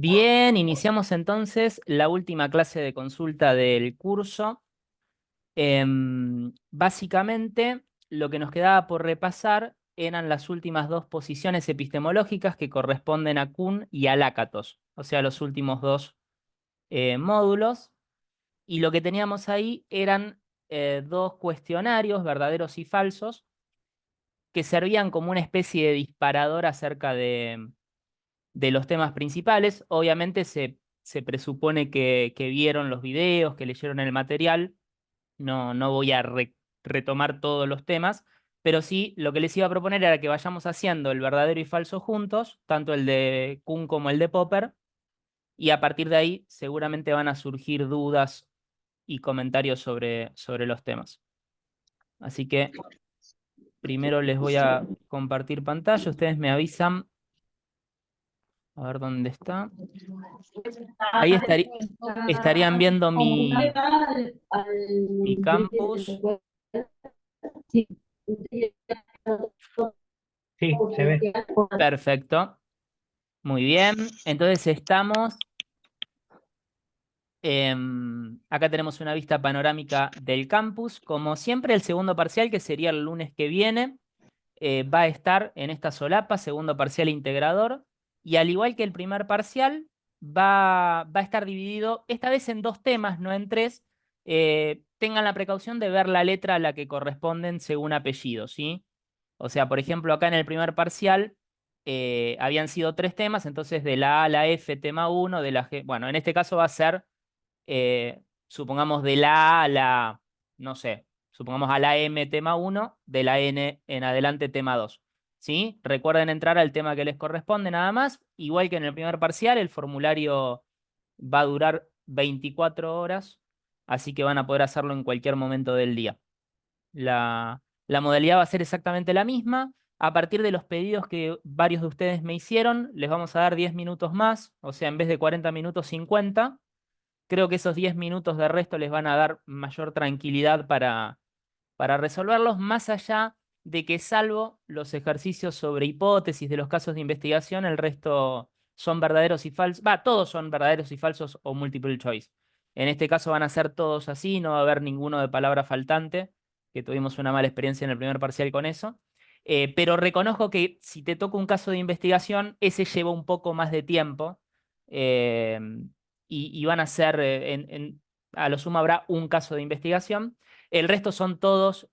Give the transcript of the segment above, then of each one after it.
Bien, iniciamos entonces la última clase de consulta del curso. Básicamente, lo que nos quedaba por repasar eran las últimas dos posiciones epistemológicas que corresponden a Kuhn y a Lakatos, o sea, los últimos dos módulos. Y lo que teníamos ahí eran dos cuestionarios, verdaderos y falsos, que servían como una especie de disparador acerca de los temas principales. Obviamente se presupone que vieron los videos, que leyeron el material. No voy a retomar todos los temas, pero sí lo que les iba a proponer era que vayamos haciendo el verdadero y falso juntos, tanto el de Kuhn como el de Popper, y a partir de ahí seguramente van a surgir dudas y comentarios sobre los temas. Así que primero les voy a compartir pantalla, ustedes me avisan, a ver dónde está. Ahí estarían viendo mi campus. Sí, se ve. Perfecto. Muy bien. Entonces estamos. Acá tenemos una vista panorámica del campus. Como siempre, el segundo parcial, que sería el lunes que viene, va a estar en esta solapa, segundo parcial integrador. Y al igual que el primer parcial, va a estar dividido esta vez en dos temas, no en tres. Tengan la precaución de ver la letra a la que corresponden según apellido, ¿sí? O sea, por ejemplo, acá en el primer parcial habían sido tres temas, entonces de la A a la F, tema uno, de la G. Bueno, en este caso va a ser, supongamos, de la A a la, no sé, supongamos a la M, tema uno, de la N en adelante, tema 2. ¿Sí? Recuerden entrar al tema que les corresponde nada más. Igual que en el primer parcial, el formulario va a durar 24 horas, así que van a poder hacerlo en cualquier momento del día. La modalidad va a ser exactamente la misma. A partir de los pedidos que varios de ustedes me hicieron, les vamos a dar 10 minutos más, o sea, en vez de 40 minutos, 50. Creo que esos 10 minutos de resto les van a dar mayor tranquilidad para resolverlos, más allá de que salvo los ejercicios sobre hipótesis de los casos de investigación, el resto son verdaderos y falsos. Va, todos son verdaderos y falsos o multiple choice. En este caso van a ser todos así, no va a haber ninguno de palabra faltante, que tuvimos una mala experiencia en el primer parcial con eso. Pero reconozco que si te toca un caso de investigación, ese lleva un poco más de tiempo. eh, y van a ser, a lo sumo habrá un caso de investigación. El resto son todos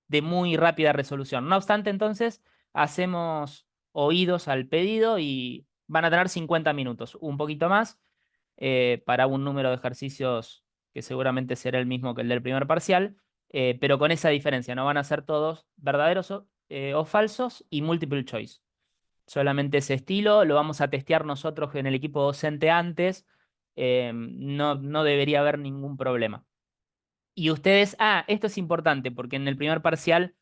de muy rápida resolución. No obstante, entonces, hacemos oídos al pedido y van a tener 50 minutos, un poquito más, para un número de ejercicios que seguramente será el mismo que el del primer parcial, pero con esa diferencia, no van a ser todos verdaderos o falsos y multiple choice. Solamente ese estilo, lo vamos a testear nosotros en el equipo docente antes, no debería haber ningún problema. Y ustedes, esto es importante porque en el primer parcial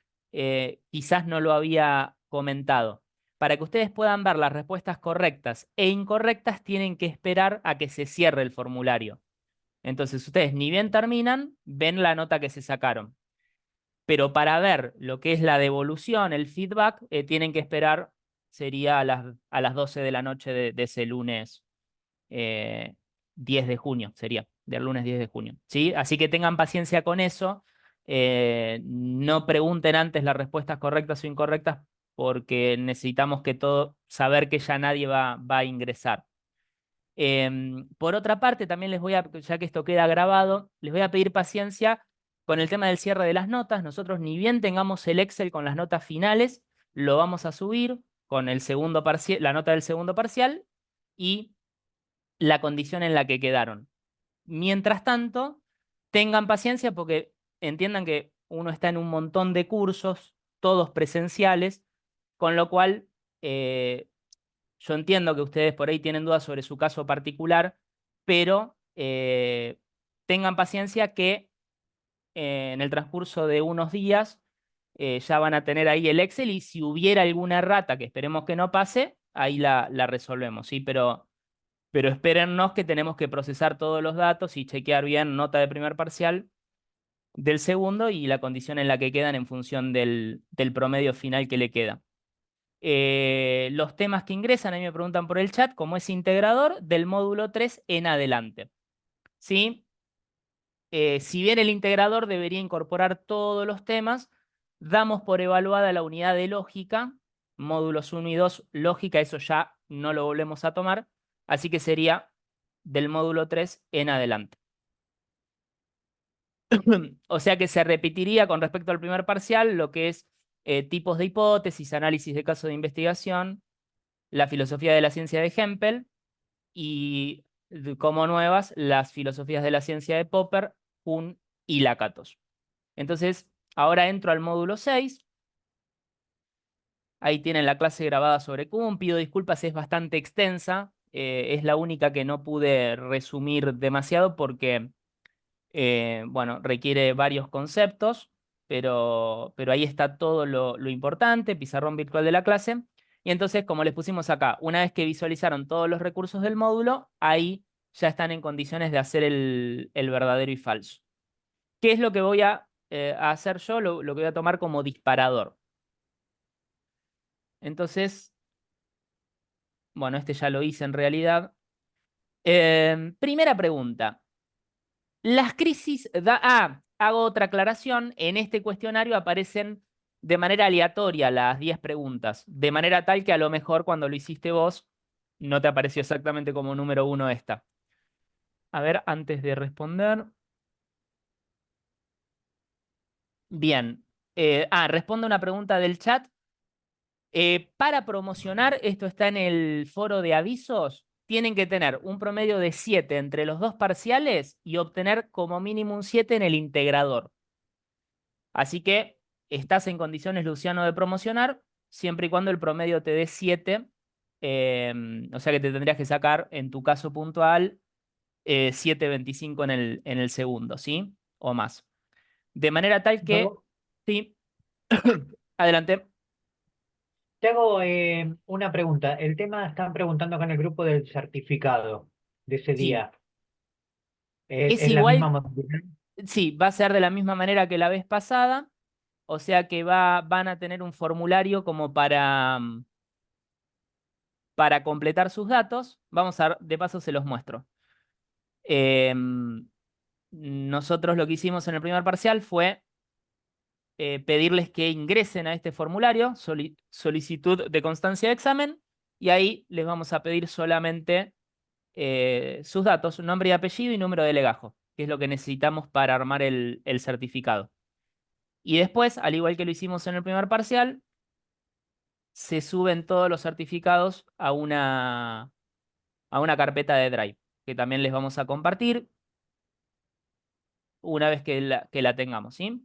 quizás no lo había comentado. Para que ustedes puedan ver las respuestas correctas e incorrectas, tienen que esperar a que se cierre el formulario. Entonces, ustedes ni bien terminan, ven la nota que se sacaron. Pero para ver lo que es la devolución, el feedback, tienen que esperar, sería a las 12 de la noche de ese lunes eh, 10 de junio, sería, del lunes 10 de junio. ¿Sí? Así que tengan paciencia con eso. No pregunten antes las respuestas correctas o incorrectas porque necesitamos saber que ya nadie va a ingresar. Por otra parte, también ya que esto queda grabado, les voy a pedir paciencia con el tema del cierre de las notas. Nosotros ni bien tengamos el Excel con las notas finales, lo vamos a subir con el segundo parcial, la nota del segundo parcial y la condición en la que quedaron. Mientras tanto, tengan paciencia porque entiendan que uno está en un montón de cursos, todos presenciales, con lo cual yo entiendo que ustedes por ahí tienen dudas sobre su caso particular, pero tengan paciencia que en el transcurso de unos días ya van a tener ahí el Excel y si hubiera alguna errata, que esperemos que no pase, ahí la resolvemos, ¿sí? Pero espérennos que tenemos que procesar todos los datos y chequear bien nota de primer parcial del segundo y la condición en la que quedan en función del promedio final que le queda. los temas que ingresan, a mí me preguntan por el chat, como es integrador del módulo 3 en adelante. ¿Sí? Si bien el integrador debería incorporar todos los temas, damos por evaluada la unidad de lógica, módulos 1 y 2, lógica, eso ya no lo volvemos a tomar, así que sería del módulo 3 en adelante. O sea que se repetiría con respecto al primer parcial lo que es tipos de hipótesis, análisis de casos de investigación, la filosofía de la ciencia de Hempel y como nuevas las filosofías de la ciencia de Popper, Kuhn y Lakatos. Entonces, ahora entro al módulo 6. Ahí tienen la clase grabada sobre Kuhn. Pido disculpas, es bastante extensa. Es la única que no pude resumir demasiado porque bueno, requiere varios conceptos, pero ahí está todo lo importante, pizarrón virtual de la clase. Y entonces, como les pusimos acá, una vez que visualizaron todos los recursos del módulo, ahí ya están en condiciones de hacer el verdadero y falso. ¿Qué es lo que voy a hacer yo? Lo que voy a tomar como disparador. Entonces, bueno, este ya lo hice en realidad. Primera pregunta. Las crisis hago otra aclaración. En este cuestionario aparecen de manera aleatoria las 10 preguntas, de manera tal que a lo mejor cuando lo hiciste vos no te apareció exactamente como número 1 esta. A ver, antes de responder. Bien. Responde una pregunta del chat. Para promocionar, esto está en el foro de avisos, tienen que tener un promedio de 7 entre los dos parciales y obtener como mínimo un 7 en el integrador. Así que estás en condiciones, Luciano, de promocionar, siempre y cuando el promedio te dé 7. O sea que te tendrías que sacar, en tu caso puntual, 7,25 en el segundo, ¿sí? O más. De manera tal que, Luego, sí, adelante. te hago una pregunta. El tema están preguntando acá en el grupo del certificado de ese Sí, día. es Es la misma igual, modalidad? sí, va a ser de la misma manera que la vez pasada, o sea que van a tener un formulario como para completar sus datos. Vamos a ver, de paso se los muestro. Em, Nosotros lo que hicimos en el primer parcial fue pedirles que ingresen a este formulario, solicitud de constancia de examen, y ahí les vamos a pedir solamente sus datos, nombre y apellido y número de legajo, que es lo que necesitamos para armar el certificado. Y después, al igual que lo hicimos en el primer parcial, se suben todos los certificados a una carpeta de Drive, que también les vamos a compartir una vez que la tengamos, ¿sí?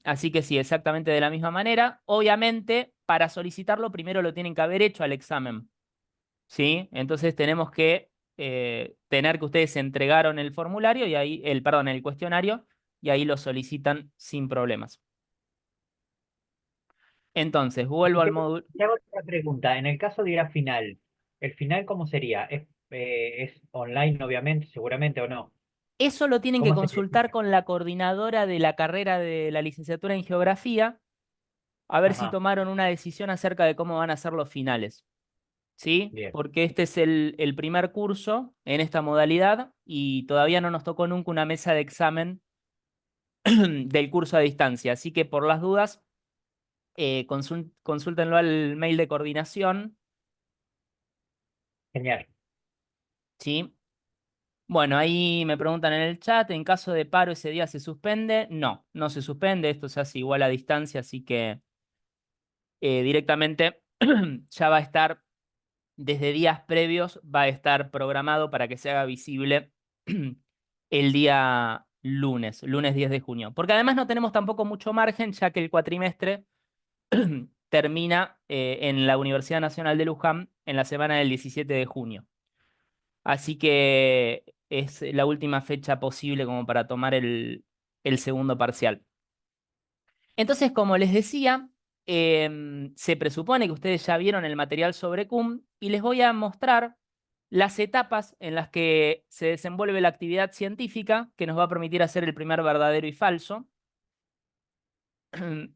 Así que sí, exactamente de la misma manera. Obviamente, para solicitarlo, primero lo tienen que haber hecho al examen, ¿sí? Entonces tenemos que tener que ustedes entregaron el formulario y ahí, perdón, el cuestionario, y ahí lo solicitan sin problemas. Entonces, vuelvo Y al módulo. te hago otra pregunta. En el caso de ir a final, ¿el final cómo sería? Es online, obviamente, seguramente, o no? Eso lo tienen que ¿Cómo sería? consultar con la coordinadora de la carrera de la licenciatura en geografía, a ver si Ajá, tomaron una decisión acerca de cómo van a ser los finales. ¿Sí? bien. Porque este es el primer curso en esta modalidad y todavía no nos tocó nunca una mesa de examen del curso a distancia. Así que por las dudas, consúltenlo al mail de coordinación, Genial. ¿sí? Bueno, ahí me preguntan en el chat, ¿en caso de paro ese día se suspende? No, no se suspende, esto se hace igual a distancia, así que directamente ya va a estar, desde días previos, va a estar programado para que se haga visible el día lunes 10 de junio. Porque además no tenemos tampoco mucho margen, ya que el cuatrimestre termina en la Universidad Nacional de Luján en la semana del 17 de junio. Así que es la última fecha posible como para tomar el segundo parcial. Entonces, como les decía, se presupone que ustedes ya vieron el material sobre CUM y les voy a mostrar las etapas en las que se desenvuelve la actividad científica que nos va a permitir hacer el primer verdadero y falso.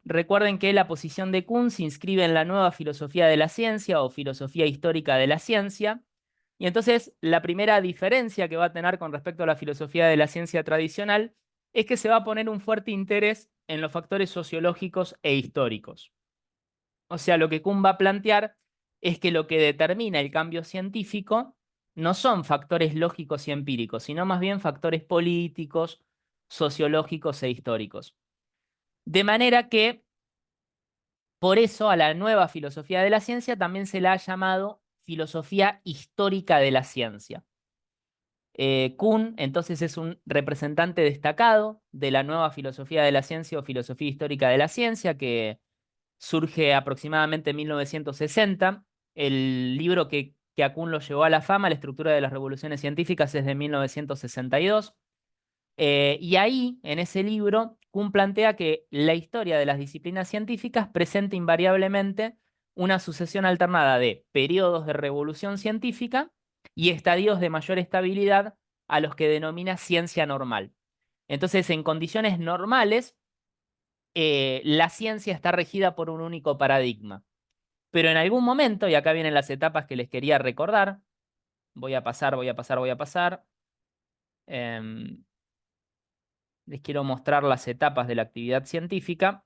Recuerden que la posición de Kuhn se inscribe en la nueva filosofía de la ciencia o filosofía histórica de la ciencia. Y entonces la primera diferencia que va a tener con respecto a la filosofía de la ciencia tradicional es que se va a poner un fuerte interés en los factores sociológicos e históricos. O sea, lo que Kuhn va a plantear es que lo que determina el cambio científico no son factores lógicos y empíricos, sino más bien factores políticos, sociológicos e históricos. De manera que, por eso, a la nueva filosofía de la ciencia también se la ha llamado filosofía histórica de la ciencia. Kuhn, entonces, es un representante destacado de la nueva filosofía de la ciencia o filosofía histórica de la ciencia, que surge aproximadamente en 1960. El libro que a Kuhn lo llevó a la fama, La estructura de las revoluciones científicas, es de 1962. Y ahí, en ese libro, Kuhn plantea que la historia de las disciplinas científicas presenta invariablemente una sucesión alternada de periodos de revolución científica y estadios de mayor estabilidad a los que denomina ciencia normal. Entonces, en condiciones normales, la ciencia está regida por un único paradigma. Pero en algún momento, y acá vienen las etapas que les quería recordar, voy a pasar, voy a pasar, voy a pasar. em, Les quiero mostrar las etapas de la actividad científica.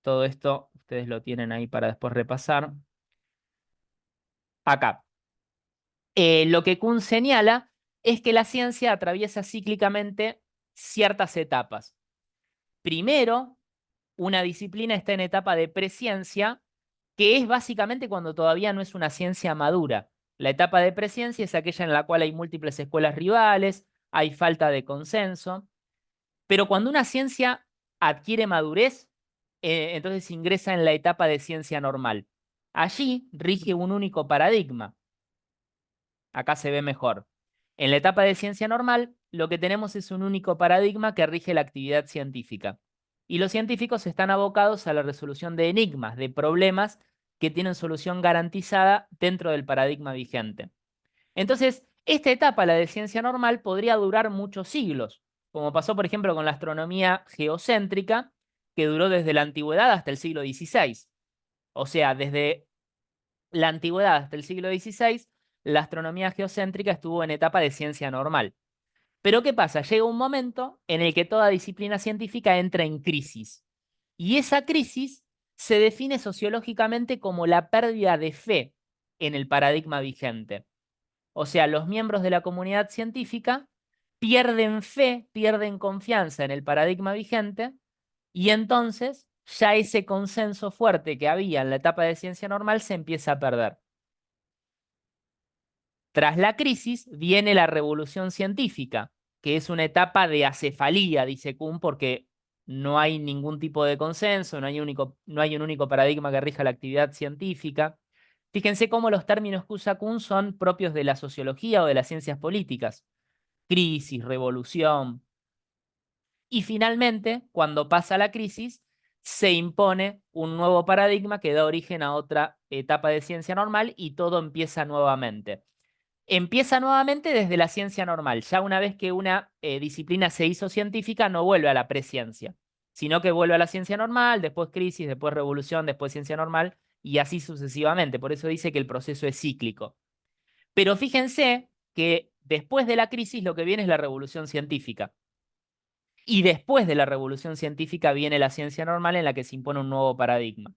Todo esto ustedes lo tienen ahí para después repasar. Acá. Lo que Kuhn señala es que la ciencia atraviesa cíclicamente ciertas etapas. Primero, una disciplina está en etapa de presciencia, que es básicamente cuando todavía no es una ciencia madura. La etapa de presciencia es aquella en la cual hay múltiples escuelas rivales, hay falta de consenso. Pero cuando una ciencia adquiere madurez, entonces ingresa en la etapa de ciencia normal. Allí rige un único paradigma. Acá se ve mejor. En la etapa de ciencia normal, lo que tenemos es un único paradigma que rige la actividad científica. Y los científicos están abocados a la resolución de enigmas, de problemas que tienen solución garantizada dentro del paradigma vigente. Entonces, esta etapa, la de ciencia normal, podría durar muchos siglos, como pasó, por ejemplo, con la astronomía geocéntrica, que duró desde la antigüedad hasta el siglo XVI. O sea, desde la antigüedad hasta el siglo XVI, la astronomía geocéntrica estuvo en etapa de ciencia normal. Pero ¿qué pasa? Llega un momento en el que toda disciplina científica entra en crisis. Y esa crisis se define sociológicamente como la pérdida de fe en el paradigma vigente. O sea, los miembros de la comunidad científica pierden fe, pierden confianza en el paradigma vigente y entonces ya ese consenso fuerte que había en la etapa de ciencia normal se empieza a perder. Tras la crisis viene la revolución científica, que es una etapa de acefalía, dice Kuhn, porque no hay ningún tipo de consenso, no hay un único paradigma que rija la actividad científica. Fíjense cómo los términos que usa Kuhn son propios de la sociología o de las ciencias políticas. Crisis, revolución. Y finalmente, cuando pasa la crisis, se impone un nuevo paradigma que da origen a otra etapa de ciencia normal y todo empieza nuevamente. Empieza nuevamente desde la ciencia normal. Ya una vez que una disciplina se hizo científica, no vuelve a la presciencia, sino que vuelve a la ciencia normal, después crisis, después revolución, después ciencia normal y así sucesivamente. Por eso dice que el proceso es cíclico. Pero fíjense que después de la crisis lo que viene es la revolución científica. Y después de la revolución científica viene la ciencia normal en la que se impone un nuevo paradigma.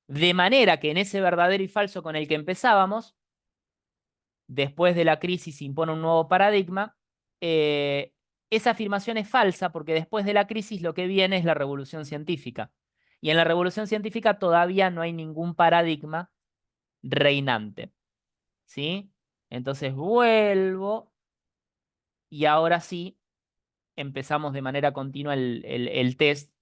De manera que en ese verdadero y falso con el que empezábamos, después de la crisis se impone un nuevo paradigma, eh, esa afirmación es falsa porque después de la crisis lo que viene es la revolución científica. Y en la revolución científica todavía no hay ningún paradigma reinante. ¿Sí? Entonces vuelvo y ahora sí empezamos de manera continua el test.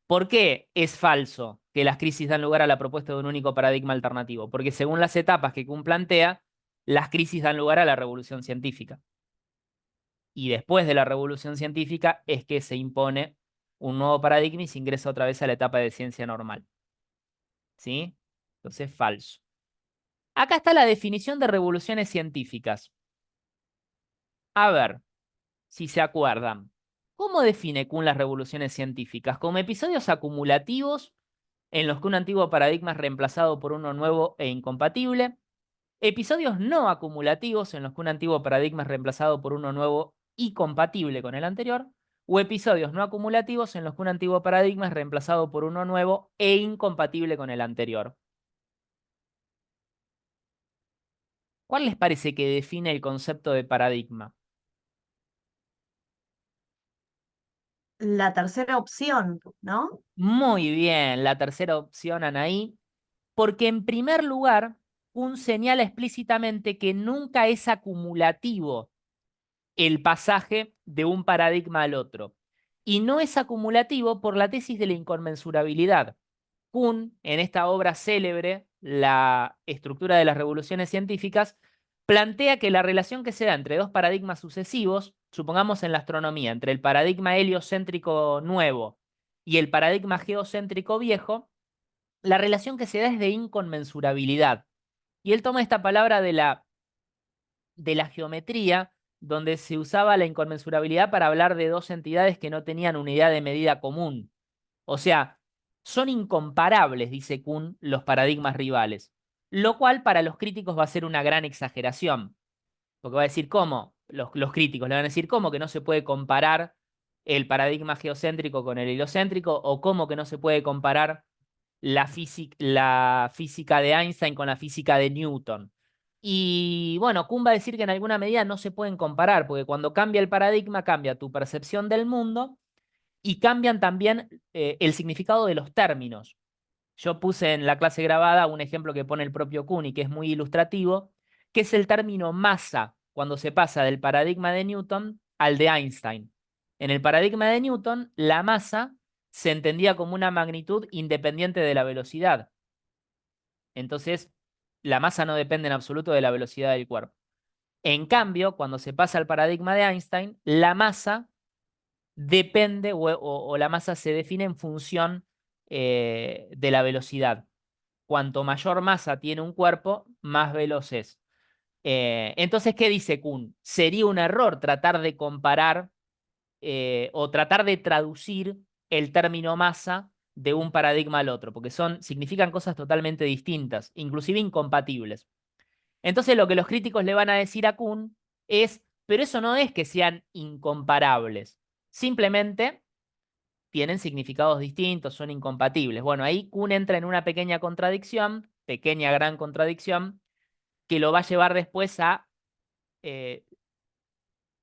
¿Por qué es falso que las crisis dan lugar a la propuesta de un único paradigma alternativo? Porque según las etapas que Kuhn plantea, las crisis dan lugar a la revolución científica. Y después de la revolución científica es que se impone un nuevo paradigma y se ingresa otra vez a la etapa de ciencia normal. ¿Sí? Entonces, falso. Acá está la definición de revoluciones científicas. A ver si se acuerdan. ¿Cómo define Kuhn las revoluciones científicas? Como episodios acumulativos en los que un antiguo paradigma es reemplazado por uno nuevo e incompatible, episodios no acumulativos en los que un antiguo paradigma es reemplazado por uno nuevo y compatible con el anterior, o episodios no acumulativos en los que un antiguo paradigma es reemplazado por uno nuevo e incompatible con el anterior. ¿Cuál les parece que define el concepto de paradigma? La tercera opción, ¿no? Muy bien, la tercera opción, Anaí, porque en primer lugar, Kuhn señala explícitamente que nunca es acumulativo el pasaje de un paradigma al otro. Y no es acumulativo por la tesis de la inconmensurabilidad. Kuhn, en esta obra célebre, La estructura de las revoluciones científicas, plantea que la relación que se da entre dos paradigmas sucesivos, supongamos en la astronomía, entre el paradigma heliocéntrico nuevo y el paradigma geocéntrico viejo, la relación que se da es de inconmensurabilidad. Y él toma esta palabra de la geometría, donde se usaba la inconmensurabilidad para hablar de dos entidades que no tenían unidad de medida común. O sea, son incomparables, dice Kuhn, los paradigmas rivales, lo cual para los críticos va a ser una gran exageración, porque va a decir cómo, los críticos le van a decir cómo que no se puede comparar el paradigma geocéntrico con el heliocéntrico, o cómo que no se puede comparar la física de Einstein con la física de Newton. Y bueno, Kuhn va a decir que en alguna medida no se pueden comparar, porque cuando cambia el paradigma, cambia tu percepción del mundo y cambian también el significado de los términos. Yo puse en la clase grabada un ejemplo que pone el propio Kuhn y que es muy ilustrativo, que es el término masa, cuando se pasa del paradigma de Newton al de Einstein. En el paradigma de Newton, la masa se entendía como una magnitud independiente de la velocidad. Entonces, la masa no depende en absoluto de la velocidad del cuerpo. En cambio, cuando se pasa al paradigma de Einstein, la masa depende o la masa se define en función de la velocidad. Cuanto mayor masa tiene un cuerpo, más veloz es. Entonces, ¿qué dice Kuhn? Sería un error tratar de comparar o tratar de traducir el término masa de un paradigma al otro, porque significan cosas totalmente distintas, inclusive incompatibles. Entonces, lo que los críticos le van a decir a Kuhn es, pero eso no es que sean incomparables, simplemente tienen significados distintos, son incompatibles. Bueno, ahí Kuhn entra en una pequeña contradicción, pequeña gran contradicción, que lo va a llevar después a eh,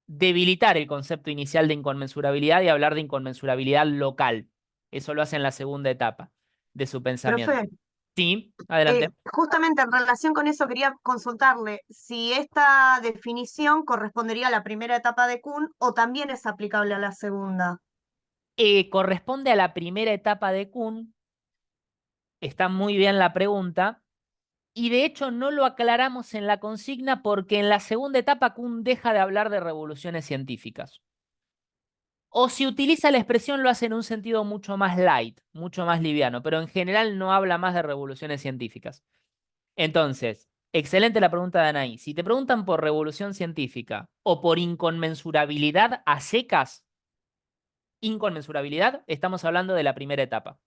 debilitar el concepto inicial de inconmensurabilidad y hablar de inconmensurabilidad local. Eso lo hace en la segunda etapa de su pensamiento. Profe, Sí, adelante. justamente en relación con eso quería consultarle si esta definición correspondería a la primera etapa de Kuhn o también es aplicable a la segunda. Corresponde a la primera etapa de Kuhn. Está muy bien la pregunta. Y de hecho no lo aclaramos en la consigna porque en la segunda etapa Kuhn deja de hablar de revoluciones científicas. O si utiliza la expresión lo hace en un sentido mucho más light, mucho más liviano, pero en general no habla más de revoluciones científicas. Entonces, excelente la pregunta de Anaí. Si te preguntan por revolución científica o por inconmensurabilidad a secas, inconmensurabilidad, estamos hablando de la primera etapa.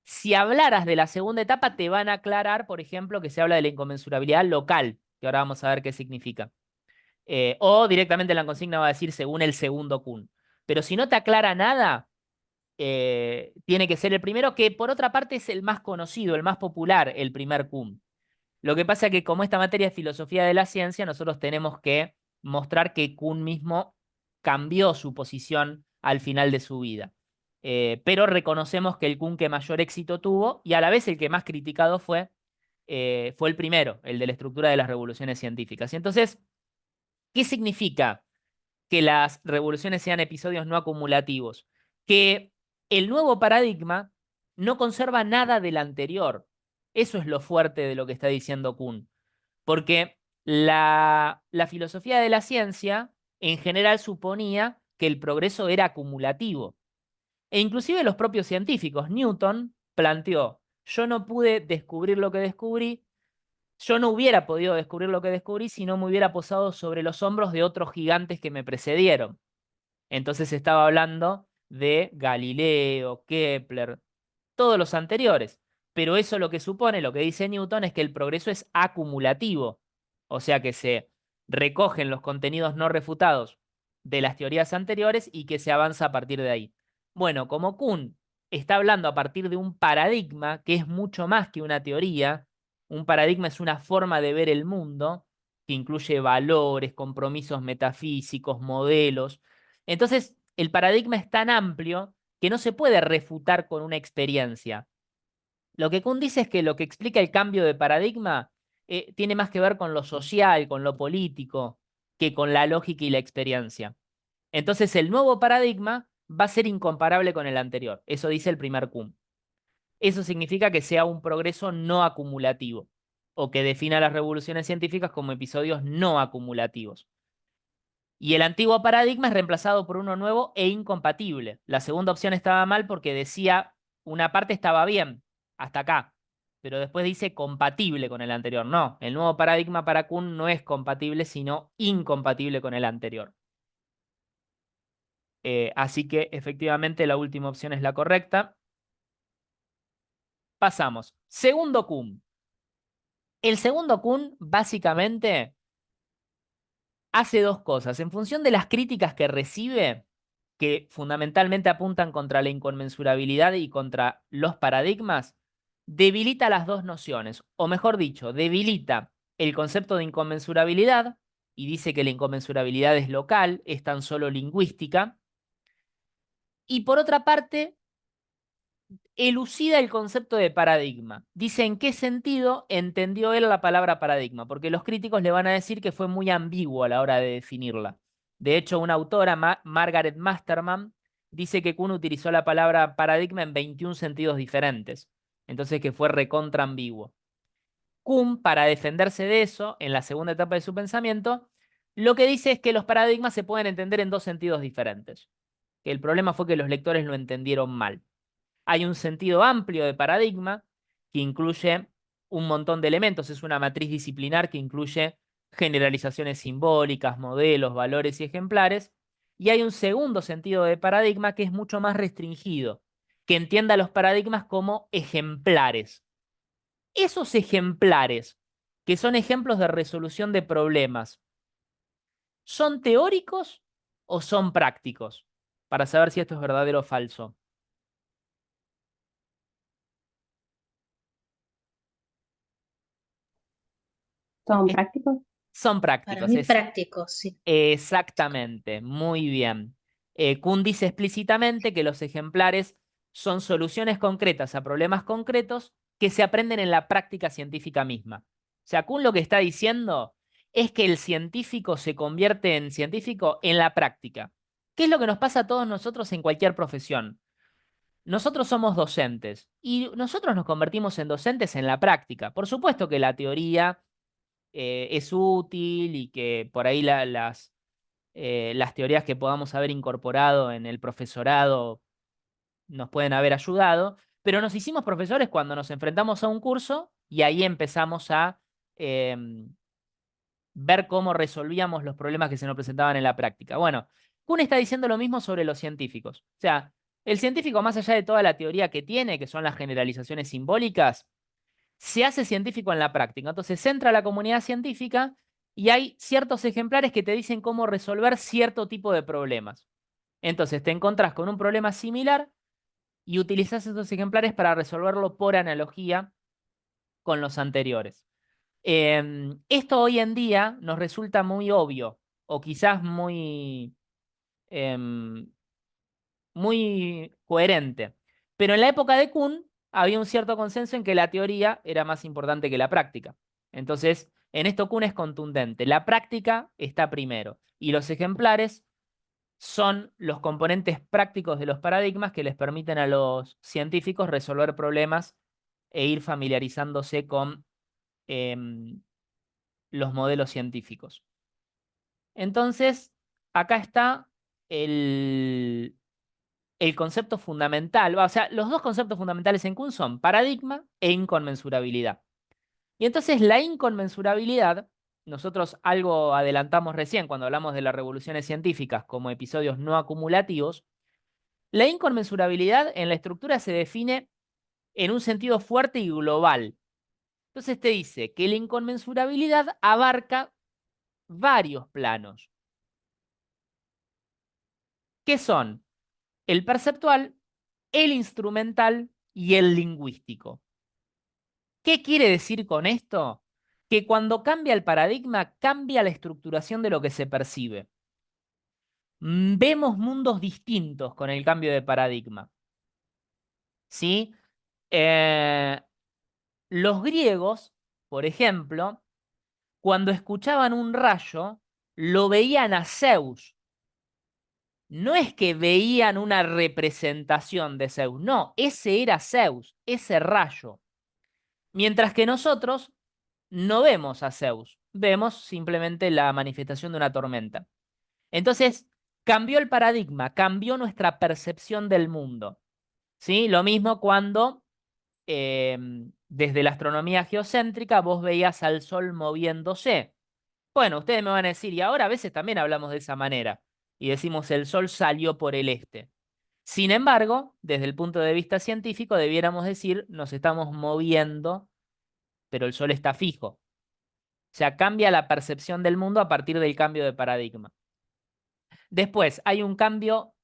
Si hablaras de la segunda etapa, te van a aclarar, por ejemplo, que se habla de la inconmensurabilidad local, que ahora vamos a ver qué significa. O directamente en la consigna va a decir según el segundo Kuhn. Pero si no te aclara nada, tiene que ser el primero, que por otra parte es el más conocido, el más popular, el primer Kuhn. Lo que pasa es que como esta materia es filosofía de la ciencia, nosotros tenemos que mostrar que Kuhn mismo cambió su posición al final de su vida. Pero reconocemos que el Kuhn que mayor éxito tuvo y a la vez el que más criticado fue el primero, el de la estructura de las revoluciones científicas. Y entonces, ¿qué significa que las revoluciones sean episodios no acumulativos? Que el nuevo paradigma no conserva nada del anterior. Eso es lo fuerte de lo que está diciendo Kuhn. Porque la filosofía de la ciencia en general suponía que el progreso era acumulativo. E inclusive los propios científicos, Newton planteó, yo no pude descubrir lo que descubrí, yo no hubiera podido descubrir lo que descubrí si no me hubiera posado sobre los hombros de otros gigantes que me precedieron. Entonces estaba hablando de Galileo, Kepler, todos los anteriores. Pero eso lo que supone, lo que dice Newton, es que el progreso es acumulativo. O sea que se recogen los contenidos no refutados de las teorías anteriores y que se avanza a partir de ahí. Bueno, como Kuhn está hablando a partir de un paradigma que es mucho más que una teoría, un paradigma es una forma de ver el mundo que incluye valores, compromisos metafísicos, modelos. Entonces, el paradigma es tan amplio que no se puede refutar con una experiencia. Lo que Kuhn dice es que lo que explica el cambio de paradigma tiene más que ver con lo social, con lo político, que con la lógica y la experiencia. Entonces, el nuevo paradigma va a ser incomparable con el anterior. Eso dice el primer Kuhn. Eso significa que sea un progreso no acumulativo, o que defina las revoluciones científicas como episodios no acumulativos. Y el antiguo paradigma es reemplazado por uno nuevo e incompatible. La segunda opción estaba mal porque decía una parte estaba bien, hasta acá, pero después dice compatible con el anterior. No, el nuevo paradigma para Kuhn no es compatible, sino incompatible con el anterior. Así que efectivamente la última opción es la correcta. Pasamos. Segundo Kuhn. El segundo Kuhn básicamente hace dos cosas. En función de las críticas que recibe, que fundamentalmente apuntan contra la inconmensurabilidad y contra los paradigmas, debilita las dos nociones, o mejor dicho, debilita el concepto de inconmensurabilidad y dice que la inconmensurabilidad es local, es tan solo lingüística, y por otra parte, elucida el concepto de paradigma. Dice en qué sentido entendió él la palabra paradigma, porque los críticos le van a decir que fue muy ambiguo a la hora de definirla. De hecho, una autora, Margaret Masterman, dice que Kuhn utilizó la palabra paradigma en 21 sentidos diferentes. Entonces que fue recontra ambiguo. Kuhn, para defenderse de eso, en la segunda etapa de su pensamiento, lo que dice es que los paradigmas se pueden entender en dos sentidos diferentes. Que el problema fue que los lectores lo entendieron mal. Hay un sentido amplio de paradigma que incluye un montón de elementos. Es una matriz disciplinar que incluye generalizaciones simbólicas, modelos, valores y ejemplares. Y hay un segundo sentido de paradigma que es mucho más restringido, que entienda los paradigmas como ejemplares. Esos ejemplares, que son ejemplos de resolución de problemas, ¿son teóricos o son prácticos? Para saber si esto es verdadero o falso. ¿Son prácticos? Son Para prácticos. mí práctico, sí. Exactamente, muy bien. Kuhn dice explícitamente que los ejemplares son soluciones concretas a problemas concretos que se aprenden en la práctica científica misma. O sea, Kuhn lo que está diciendo es que el científico se convierte en científico en la práctica. ¿Qué es lo que nos pasa a todos nosotros en cualquier profesión? Nosotros somos docentes y nosotros nos convertimos en docentes en la práctica. Por supuesto que la teoría es útil y que por ahí las teorías que podamos haber incorporado en el profesorado nos pueden haber ayudado, pero nos hicimos profesores cuando nos enfrentamos a un curso y ahí empezamos a ver cómo resolvíamos los problemas que se nos presentaban en la práctica. Bueno, Kuhn está diciendo lo mismo sobre los científicos. O sea, el científico, más allá de toda la teoría que tiene, que son las generalizaciones simbólicas, se hace científico en la práctica. Entonces entra a la comunidad científica y hay ciertos ejemplares que te dicen cómo resolver cierto tipo de problemas. Entonces te encontrás con un problema similar y utilizás esos ejemplares para resolverlo por analogía con los anteriores. Esto hoy en día nos resulta muy obvio o quizás em, muy coherente. Pero en la época de Kuhn había un cierto consenso en que la teoría era más importante que la práctica. Entonces, en esto Kuhn es contundente. La práctica está primero y los ejemplares son los componentes prácticos de los paradigmas que les permiten a los científicos resolver problemas e ir familiarizándose con los modelos científicos. Entonces, acá está el concepto fundamental, o sea, los dos conceptos fundamentales en Kuhn son paradigma e inconmensurabilidad. Y entonces la inconmensurabilidad nosotros algo adelantamos recién cuando hablamos de las revoluciones científicas como episodios no acumulativos, la inconmensurabilidad en la estructura se define en un sentido fuerte y global. Entonces te dice que la inconmensurabilidad abarca varios planos. ¿Qué son? El perceptual, el instrumental y el lingüístico. ¿Qué quiere decir con esto? Que cuando cambia el paradigma, cambia la estructuración de lo que se percibe. Vemos mundos distintos con el cambio de paradigma. ¿Sí? Los griegos, por ejemplo, cuando escuchaban un rayo, lo veían a Zeus. No es que veían una representación de Zeus, no, ese era Zeus, ese rayo. Mientras que nosotros no vemos a Zeus, vemos simplemente la manifestación de una tormenta. Entonces, cambió el paradigma, cambió nuestra percepción del mundo. ¿Sí? Lo mismo cuando desde la astronomía geocéntrica vos veías al Sol moviéndose. Bueno, ustedes me van a decir, y ahora a veces también hablamos de esa manera, y decimos el Sol salió por el este. Sin embargo, desde el punto de vista científico, debiéramos decir nos estamos moviendo, pero el Sol está fijo. O sea, cambia la percepción del mundo a partir del cambio de paradigma. Después, hay un cambio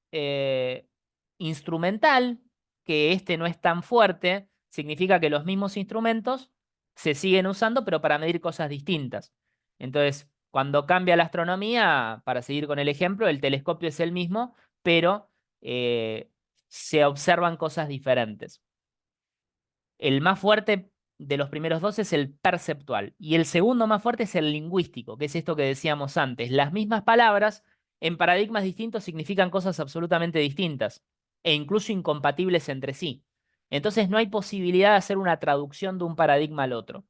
instrumental, que este no es tan fuerte, significa que los mismos instrumentos se siguen usando, pero para medir cosas distintas. Entonces, cuando cambia la astronomía, para seguir con el ejemplo, el telescopio es el mismo, pero se observan cosas diferentes. El más fuerte de los primeros dos es el perceptual y el segundo más fuerte es el lingüístico, que es esto que decíamos antes. Las mismas palabras en paradigmas distintos significan cosas absolutamente distintas e incluso incompatibles entre sí. Entonces no hay posibilidad de hacer una traducción de un paradigma al otro.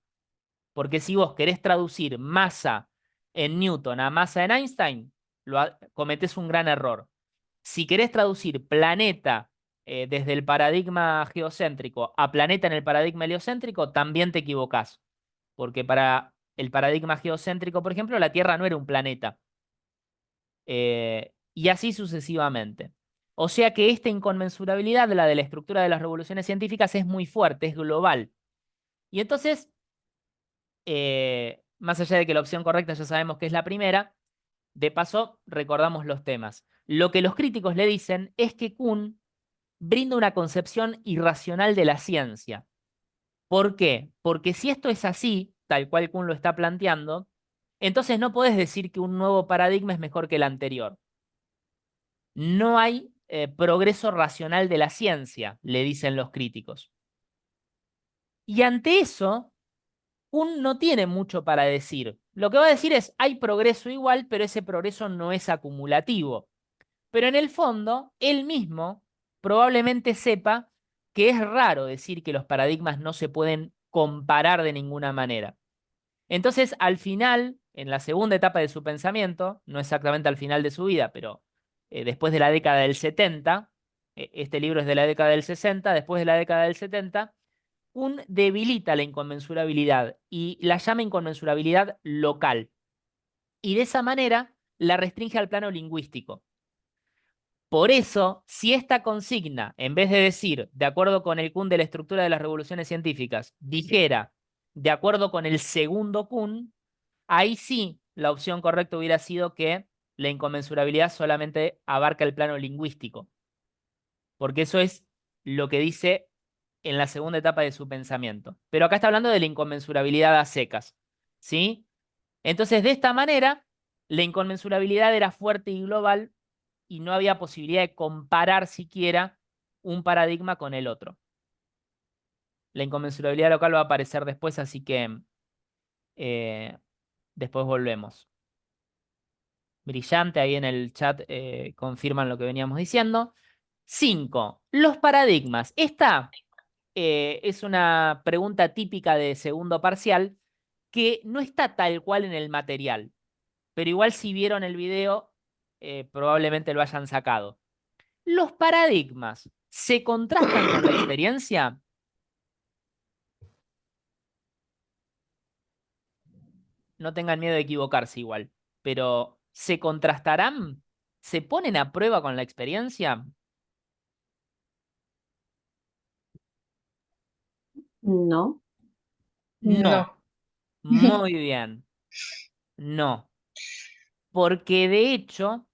Porque si vos querés traducir masa en Newton a masa en Einstein, cometés un gran error. Si querés traducir planeta desde el paradigma geocéntrico a planeta en el paradigma heliocéntrico, también te equivocás. Porque para el paradigma geocéntrico, por ejemplo, la Tierra no era un planeta. Y así sucesivamente. O sea que esta inconmensurabilidad, la de la estructura de las revoluciones científicas, es muy fuerte, es global. Y entonces, más allá de que la opción correcta ya sabemos que es la primera, de paso recordamos los temas. Lo que los críticos le dicen es que Kuhn brinda una concepción irracional de la ciencia. ¿Por qué? Porque si esto es así, tal cual Kuhn lo está planteando, entonces no podés decir que un nuevo paradigma es mejor que el anterior. No hay progreso racional de la ciencia, le dicen los críticos. Y ante eso, Kuhn no tiene mucho para decir. Lo que va a decir es, hay progreso igual, pero ese progreso no es acumulativo. Pero en el fondo, él mismo probablemente sepa que es raro decir que los paradigmas no se pueden comparar de ninguna manera. Entonces, al final, en la segunda etapa de su pensamiento, no exactamente al final de su vida, pero después de la década del 70, este libro es de la década del 60, después de la década del 70, Kuhn debilita la inconmensurabilidad y la llama inconmensurabilidad local. Y de esa manera la restringe al plano lingüístico. Por eso, si esta consigna, en vez de decir, de acuerdo con el Kuhn de la estructura de las revoluciones científicas, dijera, de acuerdo con el segundo Kuhn, ahí sí la opción correcta hubiera sido que la inconmensurabilidad solamente abarca el plano lingüístico. Porque eso es lo que dice en la segunda etapa de su pensamiento. Pero acá está hablando de la inconmensurabilidad a secas. ¿Sí? Entonces, de esta manera, la inconmensurabilidad era fuerte y global y no había posibilidad de comparar siquiera un paradigma con el otro. La inconmensurabilidad local va a aparecer después, así que después volvemos. Brillante, ahí en el chat confirman lo que veníamos diciendo. 5. Los paradigmas. Esta es una pregunta típica de segundo parcial que no está tal cual en el material, pero igual si vieron el video probablemente lo hayan sacado. ¿Los paradigmas se contrastan con la experiencia? no tengan miedo de equivocarse igual, pero ¿se contrastarán? ¿Se ponen a prueba con la experiencia? No. No. No. Muy bien. No. Porque de hecho,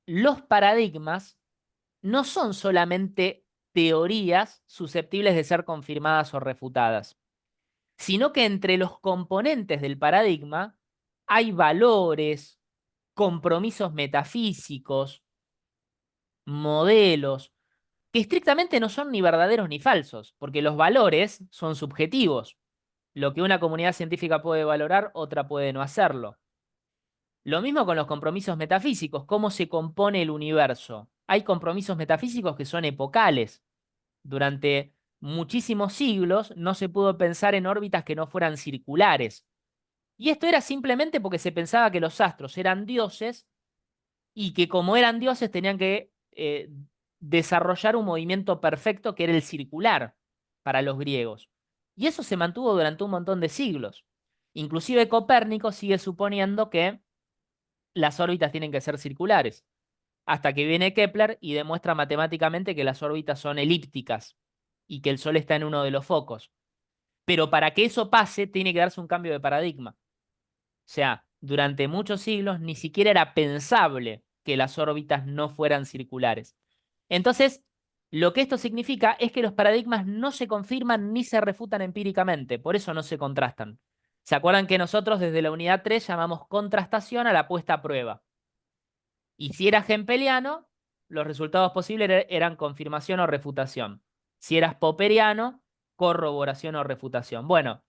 los paradigmas no son solamente teorías susceptibles de ser confirmadas o refutadas, sino que entre los componentes del paradigma hay valores, compromisos metafísicos, modelos, que estrictamente no son ni verdaderos ni falsos, porque los valores son subjetivos. Lo que una comunidad científica puede valorar, otra puede no hacerlo. Lo mismo con los compromisos metafísicos, cómo se compone el universo. Hay compromisos metafísicos que son epocales. Durante muchísimos siglos no se pudo pensar en órbitas que no fueran circulares. Y esto era simplemente porque se pensaba que los astros eran dioses y que como eran dioses tenían que desarrollar un movimiento perfecto que era el circular para los griegos. Y eso se mantuvo durante un montón de siglos. Inclusive Copérnico sigue suponiendo que las órbitas tienen que ser circulares, hasta que viene Kepler y demuestra matemáticamente que las órbitas son elípticas y que el Sol está en uno de los focos. Pero para que eso pase, tiene que darse un cambio de paradigma. O sea, durante muchos siglos ni siquiera era pensable que las órbitas no fueran circulares. Entonces, lo que esto significa es que los paradigmas no se confirman ni se refutan empíricamente, por eso no se contrastan. ¿Se acuerdan que nosotros desde la unidad 3 llamamos contrastación a la puesta a prueba? Y si eras hempeliano, los resultados posibles eran confirmación o refutación. Si eras popperiano, corroboración o refutación. Bueno,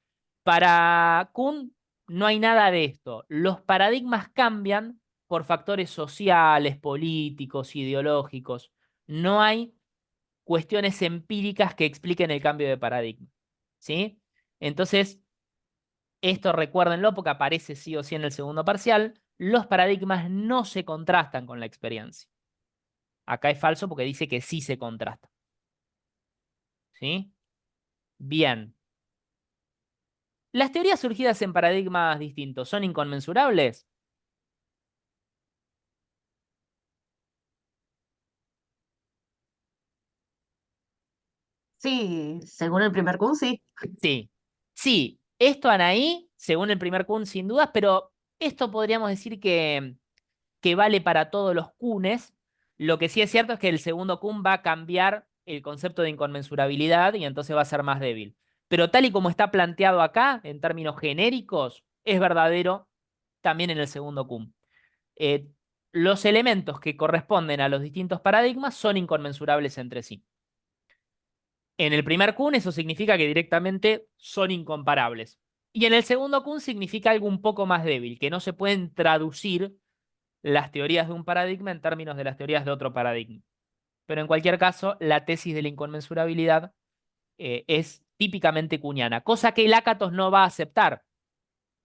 para Kuhn no hay nada de esto. Los paradigmas cambian por factores sociales, políticos, ideológicos. No hay cuestiones empíricas que expliquen el cambio de paradigma. ¿Sí? Entonces, esto recuérdenlo porque aparece sí o sí en el segundo parcial. Los paradigmas no se contrastan con la experiencia. Acá es falso porque dice que sí se contrasta. ¿Sí? Bien. ¿Las teorías surgidas en paradigmas distintos son inconmensurables? Sí, según el primer Kun, sí. Sí. Sí. Esto, Anaí, según el primer Kun, sin dudas, pero esto podríamos decir que vale para todos los Kunes. Lo que sí es cierto es que el segundo Kun va a cambiar el concepto de inconmensurabilidad y entonces va a ser más débil. Pero tal y como está planteado acá, en términos genéricos, es verdadero también en el segundo Kun. Eh, los elementos que corresponden a los distintos paradigmas son inconmensurables entre sí. En el primer Kun eso significa que directamente son incomparables. Y en el segundo Kun significa algo un poco más débil, que no se pueden traducir las teorías de un paradigma en términos de las teorías de otro paradigma. Pero en cualquier caso, la tesis de la inconmensurabilidad es típicamente kuhniana, cosa que Lakatos no va a aceptar,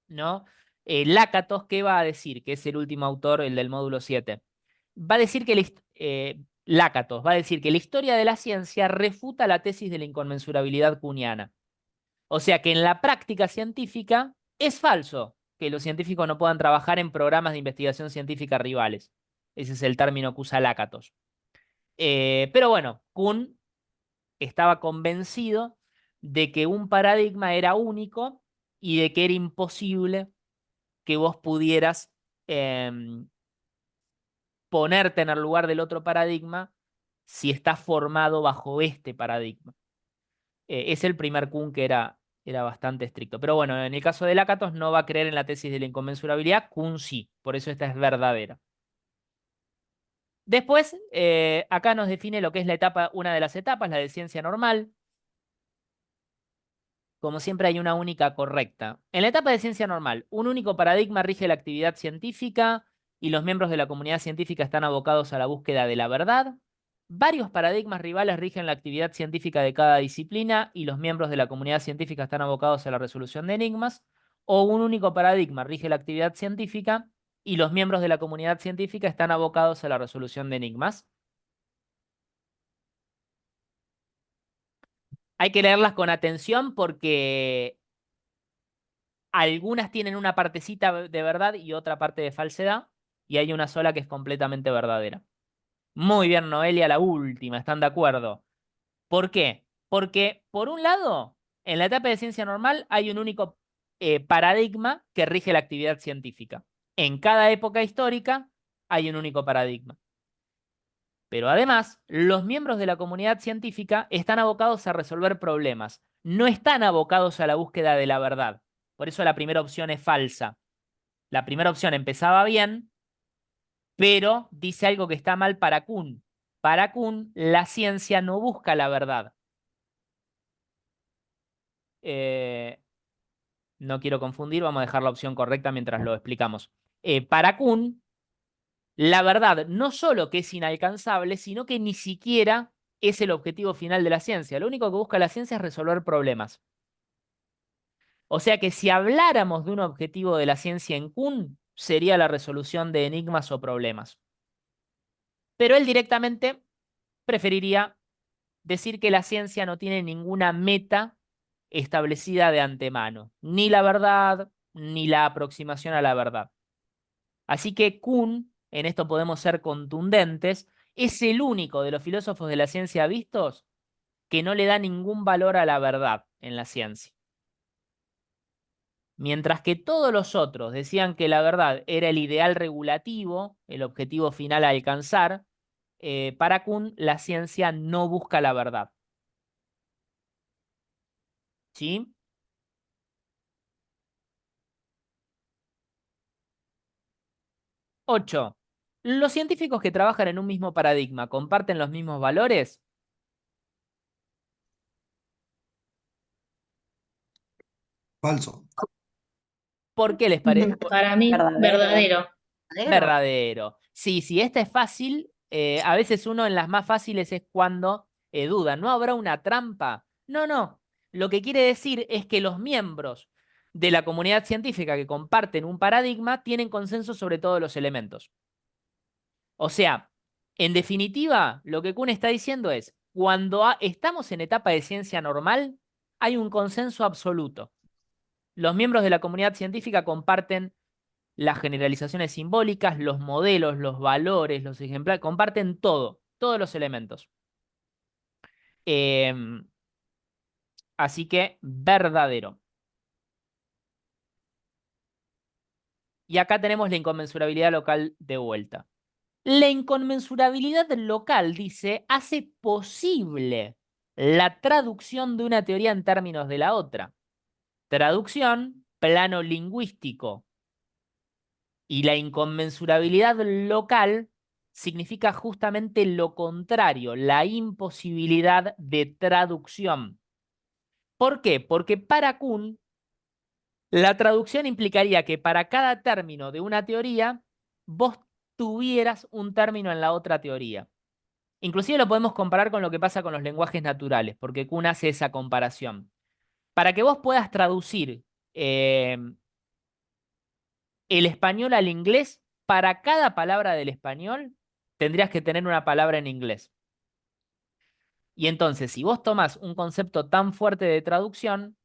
¿no? Lakatos, ¿qué va a decir? Que es el último autor, el del módulo 7. Va a decir que Lakatos va a decir que la historia de la ciencia refuta la tesis de la inconmensurabilidad kuhniana. O sea que en la práctica científica es falso que los científicos no puedan trabajar en programas de investigación científica rivales. Ese es el término que usa Lakatos. Pero bueno, Kuhn estaba convencido de que un paradigma era único y de que era imposible que vos pudieras em, ponerte en el lugar del otro paradigma si está formado bajo este paradigma. Es el primer Kuhn que era bastante estricto. Pero bueno, en el caso de Lakatos no va a creer en la tesis de la inconmensurabilidad, Kuhn sí, por eso esta es verdadera. Después, acá nos define lo que es la etapa, una de las etapas, la de ciencia normal. Como siempre hay una única correcta. En la etapa de ciencia normal, un único paradigma rige la actividad científica y los miembros de la comunidad científica están abocados a la búsqueda de la verdad. Varios paradigmas rivales rigen la actividad científica de cada disciplina y los miembros de la comunidad científica están abocados a la resolución de enigmas. O un único paradigma rige la actividad científica y los miembros de la comunidad científica están abocados a la resolución de enigmas. Hay que leerlas con atención porque algunas tienen una partecita de verdad y otra parte de falsedad, y hay una sola que es completamente verdadera. Muy bien, Noelia, la última, ¿están de acuerdo? ¿Por qué? Porque, por un lado, en la etapa de ciencia normal hay un único paradigma que rige la actividad científica. En cada época histórica hay un único paradigma. Pero además, los miembros de la comunidad científica están abocados a resolver problemas, no están abocados a la búsqueda de la verdad. Por eso la primera opción es falsa. La primera opción empezaba bien, pero dice algo que está mal para Kuhn. Para Kuhn, la ciencia no busca la verdad. Eh, no quiero confundir, vamos a dejar la opción correcta mientras lo explicamos. Para Kuhn, la verdad no solo que es inalcanzable, sino que ni siquiera es el objetivo final de la ciencia. Lo único que busca la ciencia es resolver problemas. O sea que si habláramos de un objetivo de la ciencia en Kuhn, sería la resolución de enigmas o problemas. Pero él directamente preferiría decir que la ciencia no tiene ninguna meta establecida de antemano, ni la verdad, ni la aproximación a la verdad. Así que Kuhn, en esto podemos ser contundentes, es el único de los filósofos de la ciencia vistos que no le da ningún valor a la verdad en la ciencia. Mientras que todos los otros decían que la verdad era el ideal regulativo, el objetivo final a alcanzar, para Kuhn la ciencia no busca la verdad. ¿Sí? 8. ¿Los científicos que trabajan en un mismo paradigma comparten los mismos valores? Falso. ¿Por qué les parece? Para mí, verdadero. Verdadero. Sí, sí, esta es fácil. A veces uno en las más fáciles es cuando duda. ¿No habrá una trampa? No, no. Lo que quiere decir es que los miembros de la comunidad científica que comparten un paradigma tienen consenso sobre todos los elementos. O sea, en definitiva, lo que Kuhn está diciendo es, cuando estamos en etapa de ciencia normal, hay un consenso absoluto. Los miembros de la comunidad científica comparten las generalizaciones simbólicas, los modelos, los valores, los ejemplares, comparten todo, todos los elementos. Así que verdadero. Y acá tenemos la inconmensurabilidad local de vuelta. La inconmensurabilidad local, dice, hace posible la traducción de una teoría en términos de la otra. Traducción, plano lingüístico. Y la inconmensurabilidad local significa justamente lo contrario, la imposibilidad de traducción. ¿Por qué? Porque para Kuhn, la traducción implicaría que para cada término de una teoría, vos tuvieras un término en la otra teoría. Inclusive lo podemos comparar con lo que pasa con los lenguajes naturales, porque Kuhn hace esa comparación. Para que vos puedas traducir el español al inglés, para cada palabra del español tendrías que tener una palabra en inglés. Y entonces, si vos tomás un concepto tan fuerte de traducción,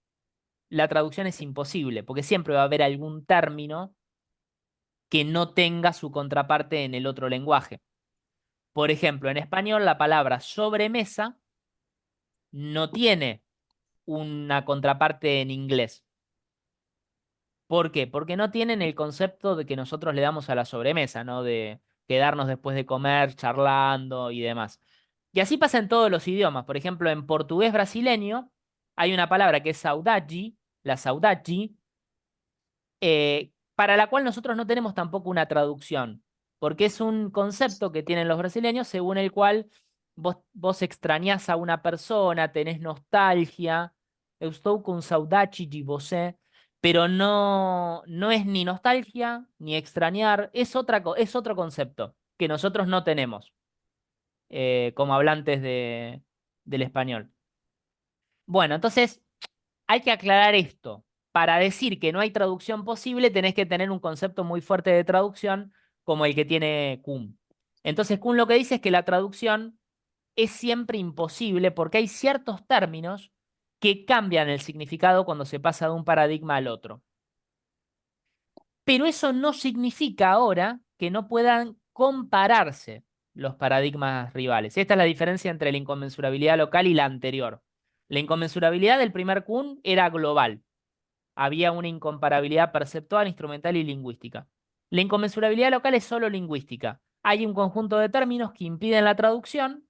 la traducción es imposible, porque siempre va a haber algún término que no tenga su contraparte en el otro lenguaje. Por ejemplo, en español la palabra sobremesa no tiene una contraparte en inglés. ¿Por qué? Porque no tienen el concepto de que nosotros le damos a la sobremesa, ¿no? De quedarnos después de comer charlando y demás. Y así pasa en todos los idiomas. Por ejemplo, en portugués brasileño hay una palabra que es saudade, la saudade, para la cual nosotros no tenemos tampoco una traducción, porque es un concepto que tienen los brasileños según el cual vos extrañás a una persona, tenés nostalgia, eu estou com saudade de você, pero no, no es ni nostalgia ni extrañar, es es otro concepto que nosotros no tenemos como hablantes del español. Bueno, entonces hay que aclarar esto. Para decir que no hay traducción posible, tenés que tener un concepto muy fuerte de traducción como el que tiene Kuhn. Entonces, Kuhn lo que dice es que la traducción es siempre imposible porque hay ciertos términos que cambian el significado cuando se pasa de un paradigma al otro. Pero eso no significa ahora que no puedan compararse los paradigmas rivales. Esta es la diferencia entre la inconmensurabilidad local y la anterior. La inconmensurabilidad del primer Kuhn era global. Había una incomparabilidad perceptual, instrumental y lingüística. La inconmensurabilidad local es solo lingüística. Hay un conjunto de términos que impiden la traducción,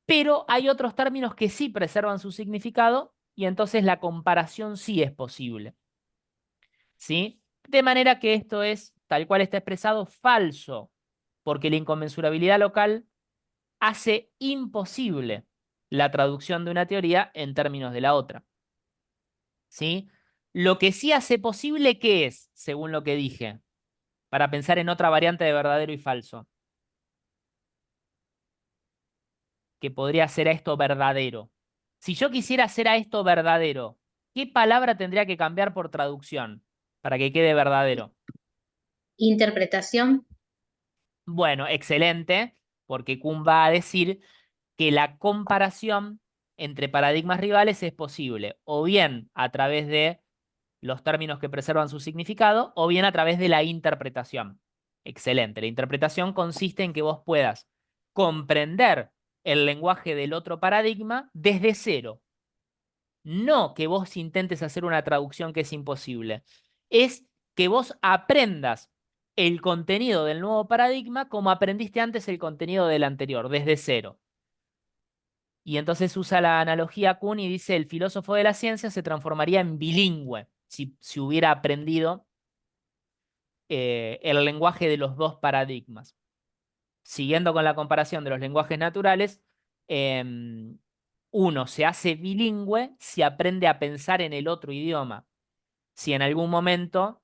pero hay otros términos que sí preservan su significado y entonces la comparación sí es posible. ¿Sí? De manera que esto es, tal cual está expresado, falso, porque la inconmensurabilidad local hace imposible la traducción de una teoría en términos de la otra. ¿Sí? Lo que sí hace posible, ¿qué es? Según lo que dije, para pensar en otra variante de verdadero y falso. Que podría ser a esto verdadero. Si yo quisiera hacer a esto verdadero, ¿qué palabra tendría que cambiar por traducción para que quede verdadero? Interpretación. Bueno, excelente, porque Kuhn va a decir que la comparación entre paradigmas rivales es posible, o bien a través de los términos que preservan su significado, o bien a través de la interpretación. Excelente. La interpretación consiste en que vos puedas comprender el lenguaje del otro paradigma desde cero. No que vos intentes hacer una traducción que es imposible. Es que vos aprendas el contenido del nuevo paradigma como aprendiste antes el contenido del anterior, desde cero. Y entonces usa la analogía Kuhn y dice, el filósofo de la ciencia se transformaría en bilingüe si hubiera aprendido el lenguaje de los dos paradigmas. Siguiendo con la comparación de los lenguajes naturales, uno se hace bilingüe si aprende a pensar en el otro idioma. Si en algún momento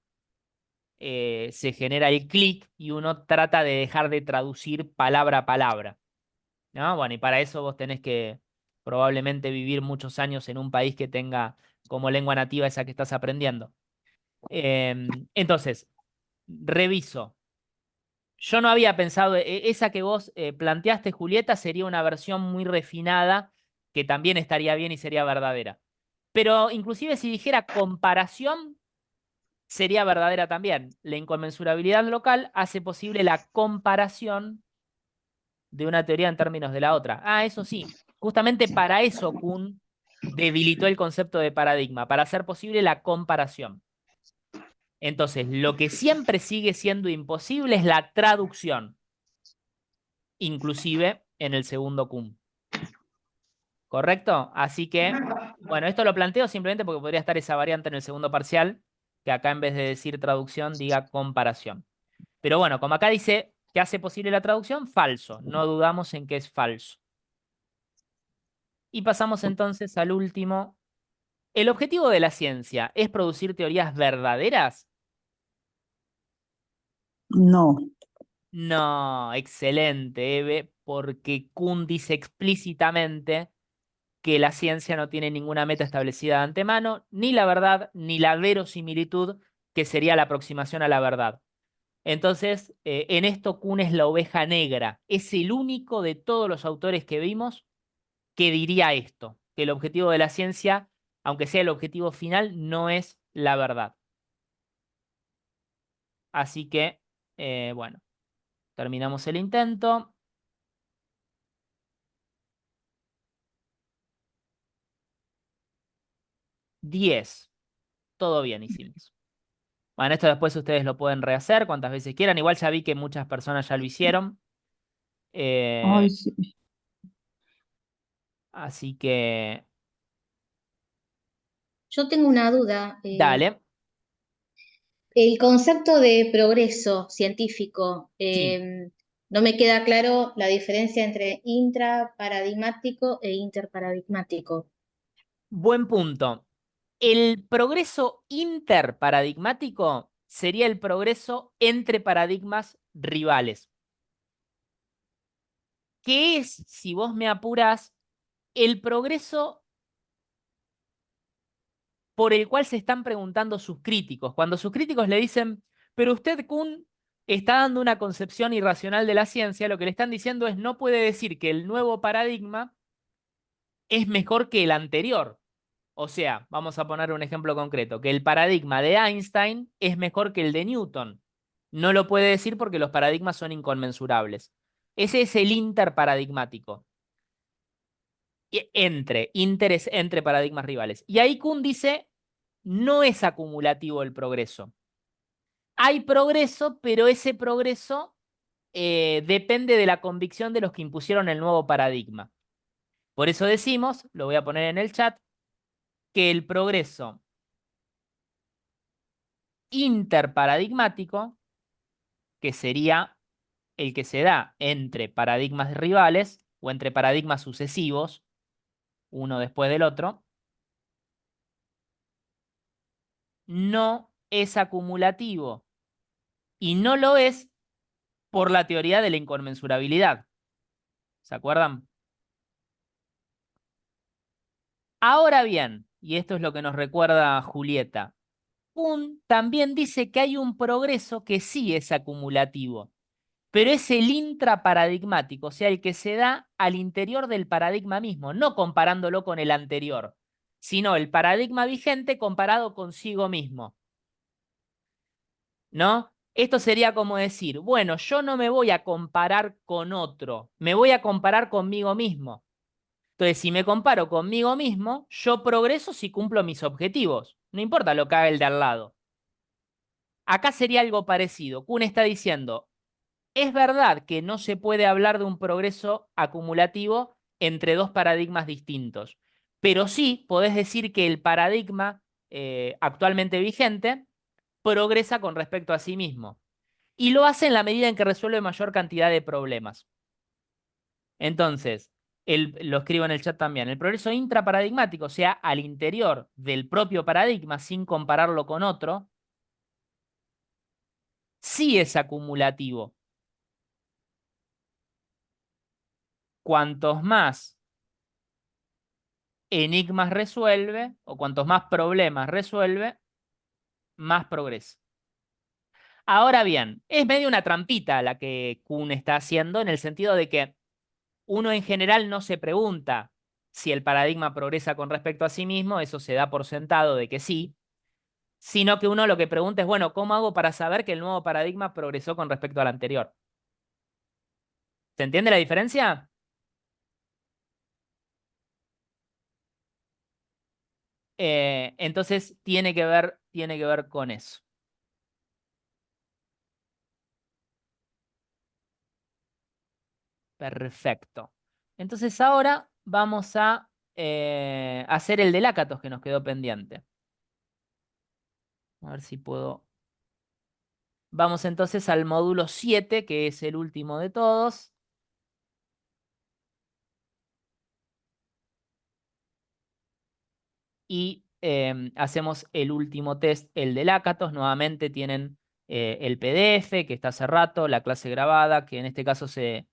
se genera el clic y uno trata de dejar de traducir palabra a palabra, ¿no? Bueno, y para eso vos tenés que probablemente vivir muchos años en un país que tenga como lengua nativa esa que estás aprendiendo. Entonces, reviso. Yo no había pensado, esa que vos planteaste, Julieta, sería una versión muy refinada que también estaría bien y sería verdadera. Pero inclusive si dijera comparación, sería verdadera también. La inconmensurabilidad local hace posible la comparación de una teoría en términos de la otra. Ah, eso sí, justamente para eso Kuhn debilitó el concepto de paradigma, para hacer posible la comparación. Entonces, lo que siempre sigue siendo imposible es la traducción, inclusive en el segundo Kuhn. ¿Correcto? Así que, bueno, esto lo planteo simplemente porque podría estar esa variante en el segundo parcial, que acá en vez de decir traducción diga comparación. Pero bueno, como acá dice que hace posible la traducción, falso. No dudamos en que es falso. Y pasamos entonces al último. ¿El objetivo de la ciencia es producir teorías verdaderas? No. No, excelente, Eve, porque Kuhn dice explícitamente que la ciencia no tiene ninguna meta establecida de antemano, ni la verdad, ni la verosimilitud, que sería la aproximación a la verdad. Entonces, en esto Kuhn es la oveja negra. Es el único de todos los autores que vimos que diría esto, que el objetivo de la ciencia, aunque sea el objetivo final, no es la verdad. Así que, bueno, terminamos el intento. $10. Todo bien hicimos. Bueno, esto después ustedes lo pueden rehacer cuantas veces quieran. Igual ya vi que muchas personas ya lo hicieron. Ay, sí. Así que, Yo tengo una duda. dale. El concepto de progreso científico, Sí, no me queda claro la diferencia entre intraparadigmático e interparadigmático. buen punto. El progreso interparadigmático sería el progreso entre paradigmas rivales. ¿Qué es, si vos me apurás, el progreso por el cual se están preguntando sus críticos? Cuando sus críticos le dicen, pero usted, Kuhn, está dando una concepción irracional de la ciencia, lo que le están diciendo es no puede decir que el nuevo paradigma es mejor que el anterior. O sea, vamos a poner un ejemplo concreto, que el paradigma de Einstein es mejor que el de Newton. No lo puede decir porque los paradigmas son inconmensurables. Ese es el interparadigmático. Entre paradigmas rivales. Y ahí Kuhn dice, no es acumulativo el progreso. Hay progreso, pero ese progreso depende de la convicción de los que impusieron el nuevo paradigma. Por eso decimos, lo voy a poner en el chat, que el progreso interparadigmático, que sería el que se da entre paradigmas rivales o entre paradigmas sucesivos, uno después del otro, no es acumulativo. Y no lo es por la teoría de la inconmensurabilidad. ¿Se acuerdan? Ahora bien, y esto es lo que nos recuerda Julieta, Kuhn también dice que hay un progreso que sí es acumulativo, pero es el intraparadigmático, o sea, el que se da al interior del paradigma mismo, no comparándolo con el anterior, sino el paradigma vigente comparado consigo mismo. ¿No? Esto sería como decir, bueno, yo no me voy a comparar con otro, me voy a comparar conmigo mismo. Entonces, si me comparo conmigo mismo, yo progreso si cumplo mis objetivos. No importa lo que haga el de al lado. Acá sería algo parecido. Kuhn está diciendo, es verdad que no se puede hablar de un progreso acumulativo entre dos paradigmas distintos, pero sí podés decir que el paradigma actualmente vigente progresa con respecto a sí mismo. Y lo hace en la medida en que resuelve mayor cantidad de problemas. Entonces, lo escribo en el chat también, el progreso intraparadigmático, o sea, al interior del propio paradigma, sin compararlo con otro, sí es acumulativo. Cuantos más enigmas resuelve, o cuantos más problemas resuelve, más progresa. Ahora bien, es medio una trampita la que Kuhn está haciendo, en el sentido de que uno en general no se pregunta si el paradigma progresa con respecto a sí mismo, eso se da por sentado de que sí, sino que uno lo que pregunta es, bueno, ¿cómo hago para saber que el nuevo paradigma progresó con respecto al anterior? ¿Se entiende la diferencia? Entonces tiene que ver con eso. Perfecto. Entonces ahora vamos a hacer el de Lakatos que nos quedó pendiente. A ver si puedo. Vamos entonces al módulo 7, que es el último de todos. Y hacemos el último test, el de Lakatos. Nuevamente tienen el PDF, que está hace rato, la clase grabada, que en este caso se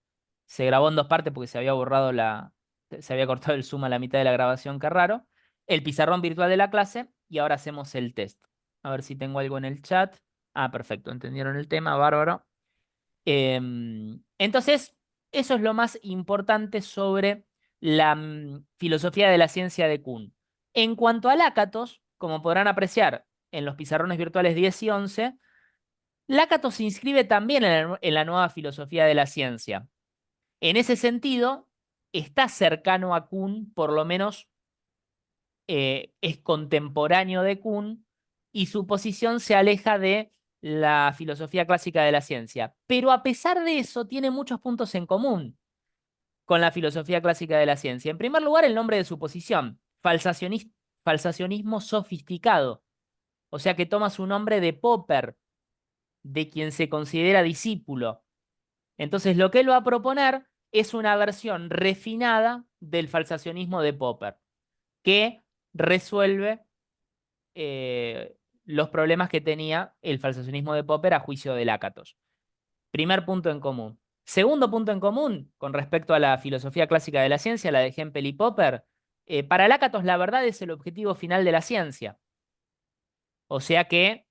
grabó en dos partes porque se había borrado se había cortado el zoom a la mitad de la grabación, qué raro. El pizarrón virtual de la clase y ahora hacemos el test. A ver si tengo algo en el chat. Ah, perfecto, entendieron el tema, bárbaro. Entonces, eso es lo más importante sobre la filosofía de la ciencia de Kuhn. En cuanto a Lakatos, como podrán apreciar en los pizarrones virtuales 10 y 11, Lakatos se inscribe también en la nueva filosofía de la ciencia. En ese sentido, está cercano a Kuhn, por lo menos es contemporáneo de Kuhn, y su posición se aleja de la filosofía clásica de la ciencia. Pero a pesar de eso, tiene muchos puntos en común con la filosofía clásica de la ciencia. En primer lugar, el nombre de su posición, falsacionismo sofisticado. O sea que toma su nombre de Popper, de quien se considera discípulo. Entonces, lo que él va a proponer es una versión refinada del falsacionismo de Popper, que resuelve los problemas que tenía el falsacionismo de Popper a juicio de Lakatos. Primer punto en común. Segundo punto en común, con respecto a la filosofía clásica de la ciencia, la de Hempel y Popper, para Lakatos la verdad es el objetivo final de la ciencia. O sea que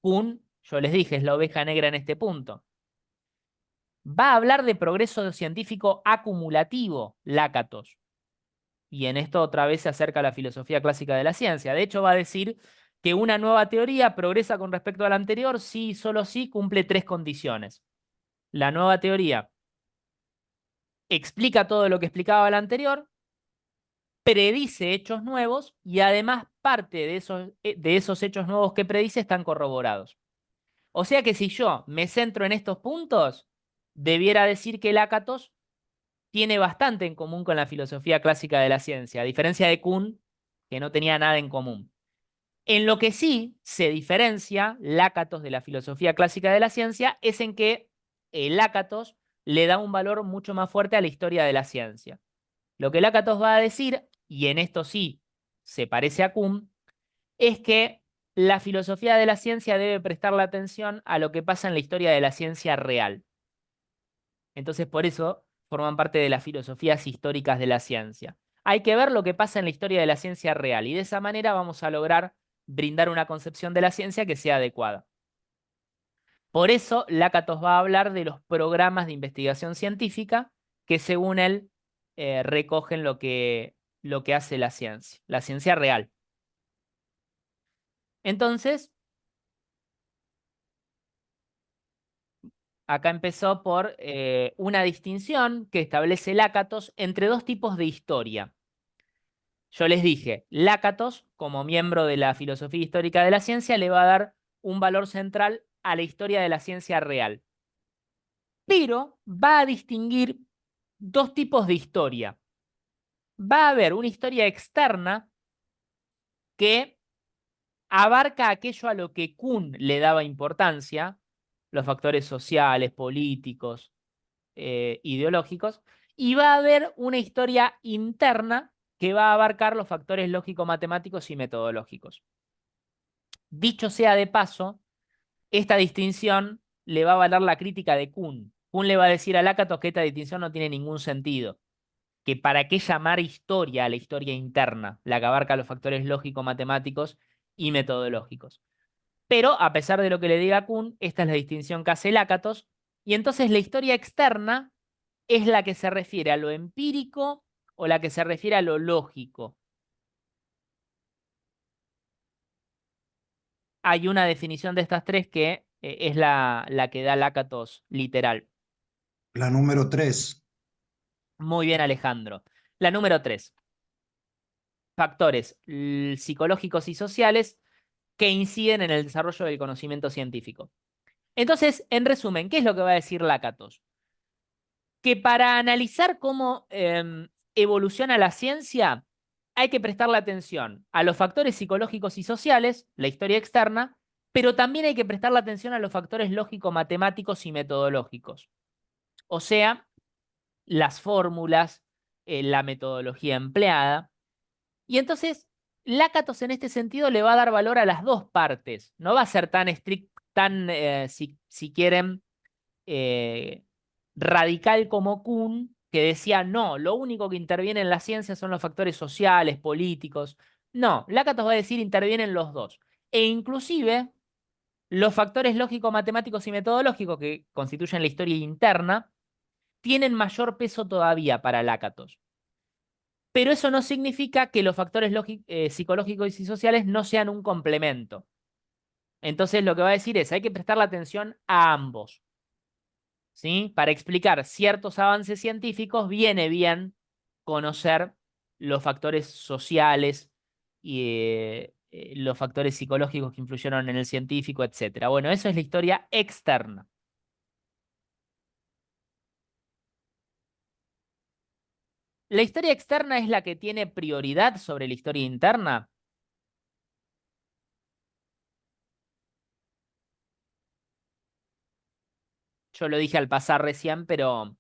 Kuhn, yo les dije, es la oveja negra en este punto. Va a hablar de progreso científico acumulativo, Lakatos. Y en esto otra vez se acerca a la filosofía clásica de la ciencia. De hecho, va a decir que una nueva teoría progresa con respecto a la anterior si y solo si cumple tres condiciones. La nueva teoría explica todo lo que explicaba la anterior, predice hechos nuevos y además parte de esos hechos nuevos que predice están corroborados. O sea que si yo me centro en estos puntos, debiera decir que el ácatos tiene bastante en común con la filosofía clásica de la ciencia, a diferencia de Kuhn, que no tenía nada en común. En lo que sí se diferencia Lácatos de la filosofía clásica de la ciencia es en que Lácatos le da un valor mucho más fuerte a la historia de la ciencia. Lo que Lácatos va a decir, y en esto sí se parece a Kuhn, es que la filosofía de la ciencia debe prestarle atención a lo que pasa en la historia de la ciencia real. Entonces, por eso forman parte de las filosofías históricas de la ciencia. Hay que ver lo que pasa en la historia de la ciencia real y de esa manera vamos a lograr brindar una concepción de la ciencia que sea adecuada. Por eso, Lácatos va a hablar de los programas de investigación científica que, según él, recogen lo que hace la ciencia real. Entonces, acá empezó por una distinción que establece Lácatos entre dos tipos de historia. Yo les dije, Lácatos, como miembro de la filosofía histórica de la ciencia, le va a dar un valor central a la historia de la ciencia real. Pero va a distinguir dos tipos de historia. Va a haber una historia externa que abarca aquello a lo que Kuhn le daba importancia, los factores sociales, políticos, ideológicos, y va a haber una historia interna que va a abarcar los factores lógico-matemáticos y metodológicos. Dicho sea de paso, esta distinción le va a valer la crítica de Kuhn. Kuhn le va a decir a Lácatos que esta distinción no tiene ningún sentido, que para qué llamar historia a la historia interna, la que abarca los factores lógico-matemáticos y metodológicos. Pero, a pesar de lo que le diga Kuhn, esta es la distinción que hace Lácatos, y entonces la historia externa es la que se refiere a lo empírico o la que se refiere a lo lógico. Hay una definición de estas tres que es la que da Lácatos literal. La número 3. Muy bien, Alejandro. La número 3. Factores psicológicos y sociales que inciden en el desarrollo del conocimiento científico. Entonces, en resumen, ¿qué es lo que va a decir Lácatos? Que para analizar cómo evoluciona la ciencia, hay que prestarle atención a los factores psicológicos y sociales, la historia externa, pero también hay que prestarle atención a los factores lógico-matemáticos y metodológicos. O sea, las fórmulas, la metodología empleada. Y entonces, Lácatos en este sentido le va a dar valor a las dos partes. No va a ser tan estricto, si quieren, radical como Kuhn, que decía, no, lo único que interviene en la ciencia son los factores sociales, políticos. No, Lácatos va a decir intervienen los dos. E inclusive los factores lógico-matemáticos y metodológicos que constituyen la historia interna tienen mayor peso todavía para Lácatos. Pero eso no significa que los factores psicológicos y sociales no sean un complemento. Entonces lo que va a decir es, hay que prestarle atención a ambos. ¿Sí? Para explicar ciertos avances científicos viene bien conocer los factores sociales y los factores psicológicos que influyeron en el científico, etc. Bueno, eso es la historia externa. ¿La historia externa es la que tiene prioridad sobre la historia interna? Yo lo dije al pasar recién, pero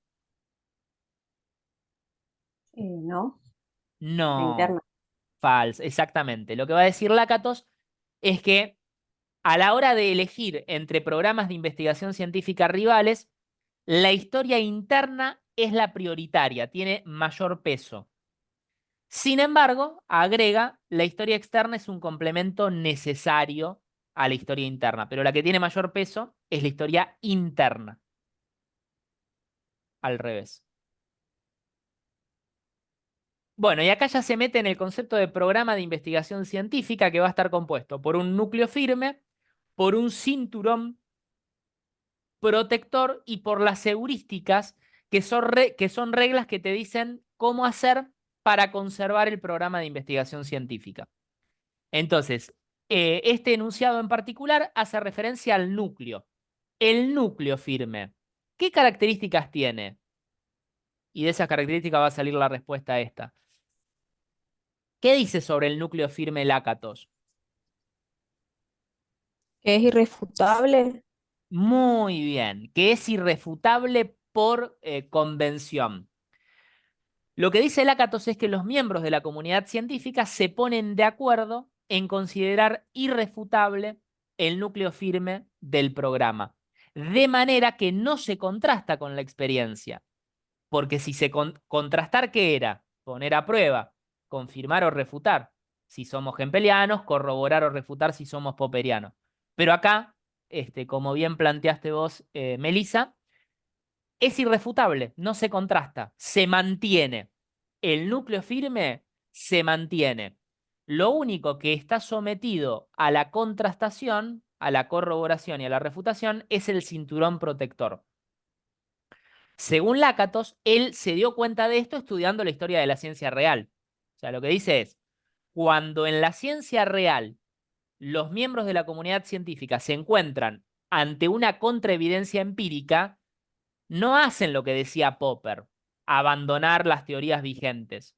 No, la no. interna. Falso, exactamente. Lo que va a decir Lácatos es que a la hora de elegir entre programas de investigación científica rivales, la historia interna es la prioritaria, tiene mayor peso. Sin embargo, agrega, la historia externa es un complemento necesario a la historia interna, pero la que tiene mayor peso es la historia interna. Al revés. Bueno, y acá ya se mete en el concepto de programa de investigación científica que va a estar compuesto por un núcleo firme, por un cinturón protector y por las heurísticas, que son reglas que te dicen cómo hacer para conservar el programa de investigación científica. Entonces, este enunciado en particular hace referencia al núcleo. El núcleo firme, ¿qué características tiene? Y de esas características va a salir la respuesta a esta. ¿Qué dice sobre el núcleo firme Lácatos? Que es irrefutable. Muy bien, que es irrefutable por convención. Lo que dice Lácatos es que los miembros de la comunidad científica se ponen de acuerdo en considerar irrefutable el núcleo firme del programa, de manera que no se contrasta con la experiencia. Porque si se contrastar, ¿qué era? Poner a prueba, confirmar o refutar. Si somos hempelianos, corroborar o refutar si somos popperianos. Pero acá, como bien planteaste vos, Melissa, es irrefutable, no se contrasta, se mantiene. El núcleo firme se mantiene. Lo único que está sometido a la contrastación, a la corroboración y a la refutación es el cinturón protector. Según Lácatos, él se dio cuenta de esto estudiando la historia de la ciencia real. O sea, lo que dice es, cuando en la ciencia real los miembros de la comunidad científica se encuentran ante una contraevidencia empírica, no hacen lo que decía Popper, abandonar las teorías vigentes.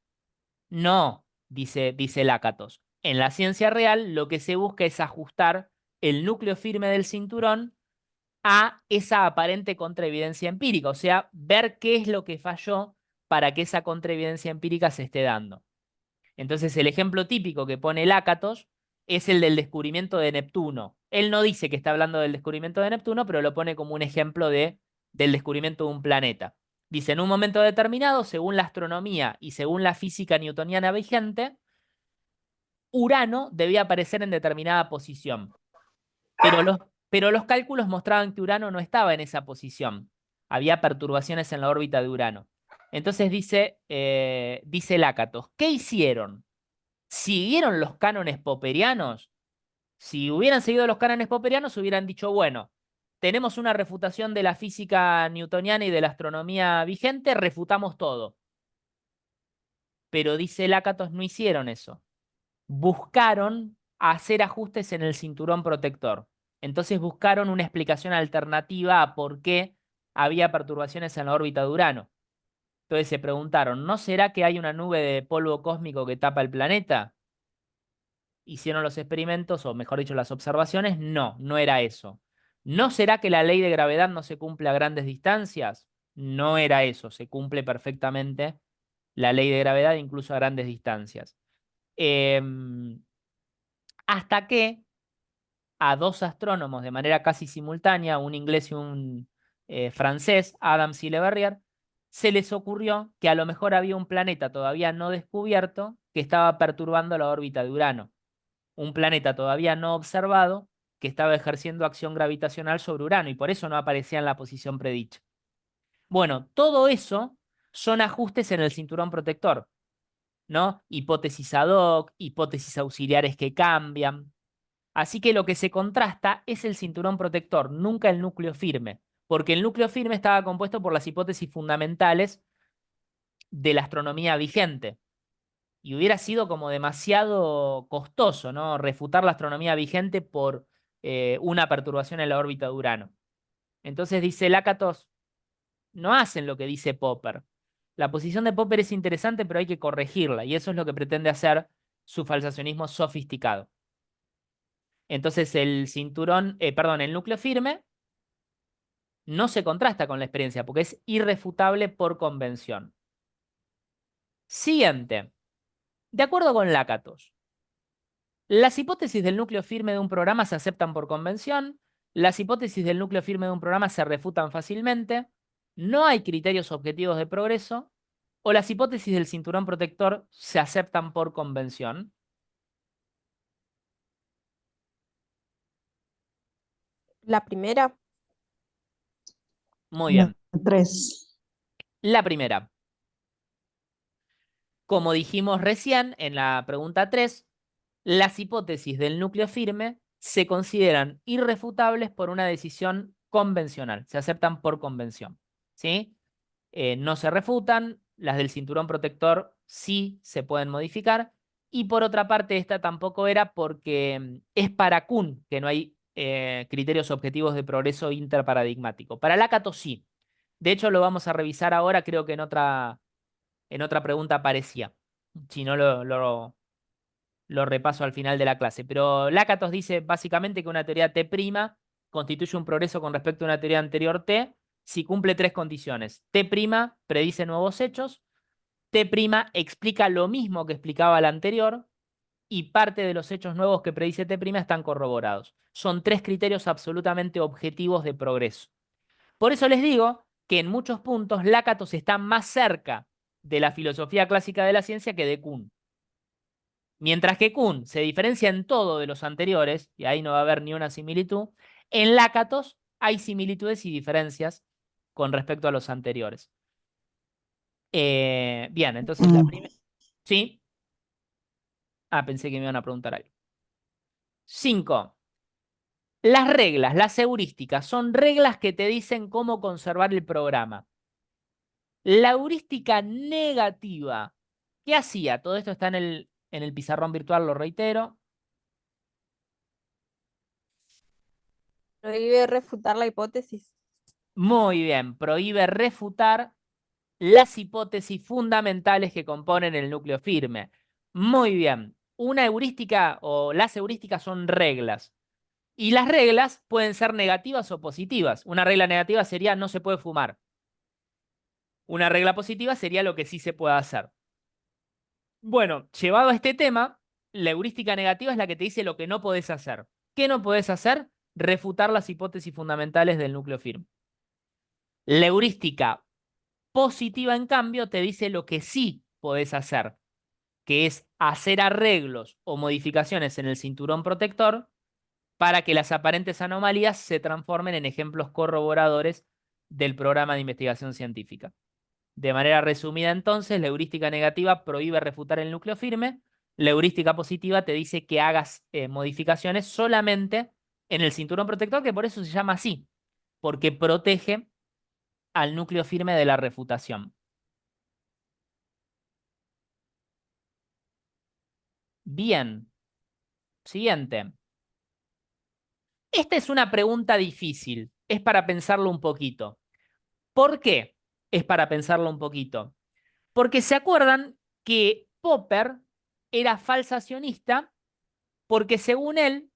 No, dice Lácatos. En la ciencia real lo que se busca es ajustar el núcleo firme del cinturón a esa aparente contraevidencia empírica, o sea, ver qué es lo que falló para que esa contraevidencia empírica se esté dando. Entonces, el ejemplo típico que pone Lácatos es el del descubrimiento de Neptuno. Él no dice que está hablando del descubrimiento de Neptuno, pero lo pone como un ejemplo del descubrimiento de un planeta. Dice, en un momento determinado, según la astronomía y según la física newtoniana vigente, Urano debía aparecer en determinada posición. Pero los cálculos mostraban que Urano no estaba en esa posición. Había perturbaciones en la órbita de Urano. Entonces dice Lácatos, ¿qué hicieron? ¿Siguieron los cánones popperianos? Si hubieran seguido los cánones popperianos, hubieran dicho, bueno, tenemos una refutación de la física newtoniana y de la astronomía vigente, refutamos todo. Pero dice Lácatos, no hicieron eso. Buscaron hacer ajustes en el cinturón protector. Entonces buscaron una explicación alternativa a por qué había perturbaciones en la órbita de Urano. Entonces se preguntaron, ¿no será que hay una nube de polvo cósmico que tapa el planeta? Hicieron los experimentos, o mejor dicho, las observaciones. No, no era eso. ¿No será que la ley de gravedad no se cumple a grandes distancias? No era eso, se cumple perfectamente la ley de gravedad incluso a grandes distancias. Hasta que a dos astrónomos de manera casi simultánea, un inglés y un francés, Adams y Le Verrier, se les ocurrió que a lo mejor había un planeta todavía no descubierto que estaba perturbando la órbita de Urano. Un planeta todavía no observado que estaba ejerciendo acción gravitacional sobre Urano y por eso no aparecía en la posición predicha. Bueno, todo eso son ajustes en el cinturón protector, ¿no? Hipótesis ad hoc, hipótesis auxiliares que cambian. Así que lo que se contrasta es el cinturón protector, nunca el núcleo firme, porque el núcleo firme estaba compuesto por las hipótesis fundamentales de la astronomía vigente. Y hubiera sido como demasiado costoso, ¿no? Refutar la astronomía vigente por una perturbación en la órbita de Urano. Entonces dice Lácatos, no hacen lo que dice Popper. La posición de Popper es interesante, pero hay que corregirla, y eso es lo que pretende hacer su falsacionismo sofisticado. Entonces el núcleo firme no se contrasta con la experiencia porque es irrefutable por convención. Siguiente. De acuerdo con Lácatos, las hipótesis del núcleo firme de un programa se aceptan por convención, las hipótesis del núcleo firme de un programa se refutan fácilmente, no hay criterios objetivos de progreso, o las hipótesis del cinturón protector se aceptan por convención. La primera. Muy La bien. 3. La primera. Como dijimos recién en la pregunta 3, las hipótesis del núcleo firme se consideran irrefutables por una decisión convencional, se aceptan por convención, ¿sí? No se refutan, las del cinturón protector sí se pueden modificar, y por otra parte esta tampoco era porque es para Kuhn que no hay criterios objetivos de progreso interparadigmático. Para Lakatos sí. De hecho lo vamos a revisar ahora, creo que en otra pregunta aparecía. Si no lo repaso al final de la clase. Pero Lakatos dice básicamente que una teoría T' constituye un progreso con respecto a una teoría anterior T si cumple 3 condiciones. T' predice nuevos hechos, T' explica lo mismo que explicaba la anterior, y parte de los hechos nuevos que predice T' están corroborados. Son 3 criterios absolutamente objetivos de progreso. Por eso les digo que en muchos puntos Lakatos está más cerca de la filosofía clásica de la ciencia que de Kuhn. Mientras que Kuhn se diferencia en todo de los anteriores, y ahí no va a haber ni una similitud, en Lakatos hay similitudes y diferencias con respecto a los anteriores. Bien, entonces la primera... ¿Sí? Ah, pensé que me iban a preguntar algo. 5. Las reglas, las heurísticas, son reglas que te dicen cómo conservar el programa. La heurística negativa, ¿qué hacía? Todo esto está en el pizarrón virtual, lo reitero. Prohíbe refutar la hipótesis. Muy bien, prohíbe refutar las hipótesis fundamentales que componen el núcleo firme. Muy bien, una heurística o las heurísticas son reglas. Y las reglas pueden ser negativas o positivas. Una regla negativa sería no se puede fumar. Una regla positiva sería lo que sí se puede hacer. Bueno, llevado a este tema, la heurística negativa es la que te dice lo que no podés hacer. ¿Qué no podés hacer? Refutar las hipótesis fundamentales del núcleo firme. La heurística positiva, en cambio, te dice lo que sí podés hacer, que es hacer arreglos o modificaciones en el cinturón protector para que las aparentes anomalías se transformen en ejemplos corroboradores del programa de investigación científica. De manera resumida, entonces, la heurística negativa prohíbe refutar el núcleo firme, la heurística positiva te dice que hagas modificaciones solamente en el cinturón protector, que por eso se llama así, porque protege al núcleo firme de la refutación. Bien, siguiente. Esta es una pregunta difícil, es para pensarlo un poquito. ¿Por qué es para pensarlo un poquito? Porque se acuerdan que Popper era falsacionista porque según él,